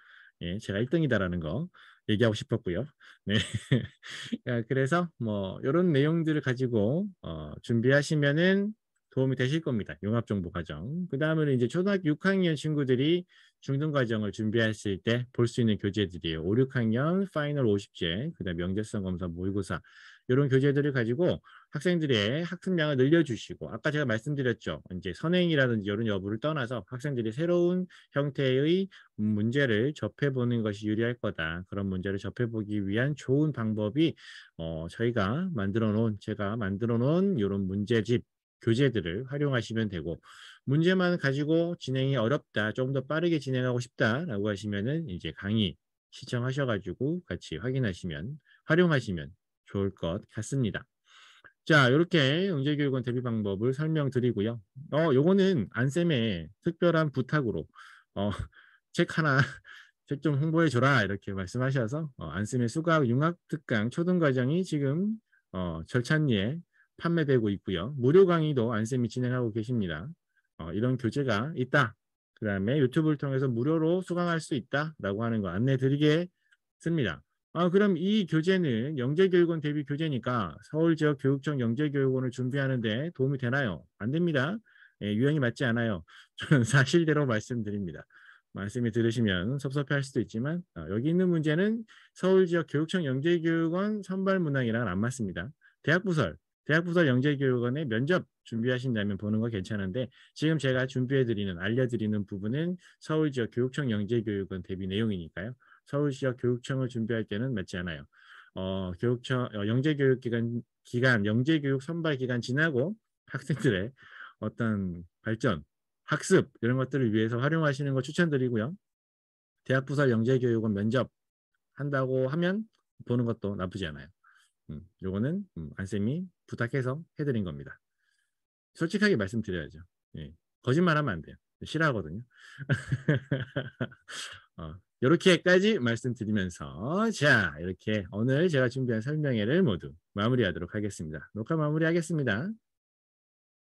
S1: 예 제가 1 등이다라는 거 얘기하고 싶었고요. 네. 그래서 뭐 요런 내용들을 가지고 준비하시면은 도움이 되실 겁니다. 융합정보과정. 그다음에는 이제 초등학교 6 학년 친구들이 중등과정을 준비하실 때 볼 수 있는 교재들이에요. 5, 6학년 파이널 50제, 그다음에 명제성 검사 모의고사 요런 교재들을 가지고 학생들의 학습량을 늘려주시고 아까 제가 말씀드렸죠. 인제 선행이라든지 요런 여부를 떠나서 학생들이 새로운 형태의 문제를 접해 보는 것이 유리할 거다. 그런 문제를 접해 보기 위한 좋은 방법이 제가 만들어 놓은 요런 문제집 교재들을 활용하시면 되고 문제만 가지고 진행이 어렵다. 좀 더 빠르게 진행하고 싶다라고 하시면은 이제 강의 시청하셔 가지고 같이 활용하시면 좋을 것 같습니다. 자, 요렇게 영재교육원 대비 방법을 설명드리고요. 요거는 안쌤의 특별한 부탁으로 어, 책 하나 책 좀 홍보해 줘라 이렇게 말씀하셔서 안쌤의 수학 융합 특강 초등 과정이 지금 절찬리에 판매되고 있고요. 무료 강의도 안쌤이 진행하고 계십니다. 이런 교재가 있다. 그다음에 유튜브를 통해서 무료로 수강할 수 있다라고 하는 거 안내 드리겠습니다. 그럼 이 교재는 영재교육원 대비 교재니까 서울 지역 교육청 영재교육원을 준비하는데 도움이 되나요? 안 됩니다. 예, 유형이 맞지 않아요. 저는 사실대로 말씀드립니다. 말씀이 들으시면 섭섭해할 수도 있지만 여기 있는 문제는 서울 지역 교육청 영재교육원 선발 문항이랑 안 맞습니다. 대학부설 영재교육원의 면접 준비하신다면 보는 거 괜찮은데 지금 제가 준비해드리는 알려드리는 부분은 서울 지역 교육청 영재교육원 대비 내용이니까요. 서울 지역 교육청을 준비할 때는 맞지 않아요. 교육청 영재교육 기간 영재교육 선발 기간 지나고 학생들의 어떤 발전 학습 이런 것들을 위해서 활용하시는 거 추천드리고요. 대학부설 영재교육원 면접 한다고 하면 보는 것도 나쁘지 않아요. 요거는 안쌤이 부탁해서 해드린 겁니다. 솔직하게 말씀드려야죠. 예. 거짓말하면 안 돼요. 싫어하거든요. 이렇게까지 말씀드리면서 자 이렇게 오늘 제가 준비한 설명회를 모두 마무리하도록 하겠습니다. 녹화 마무리하겠습니다.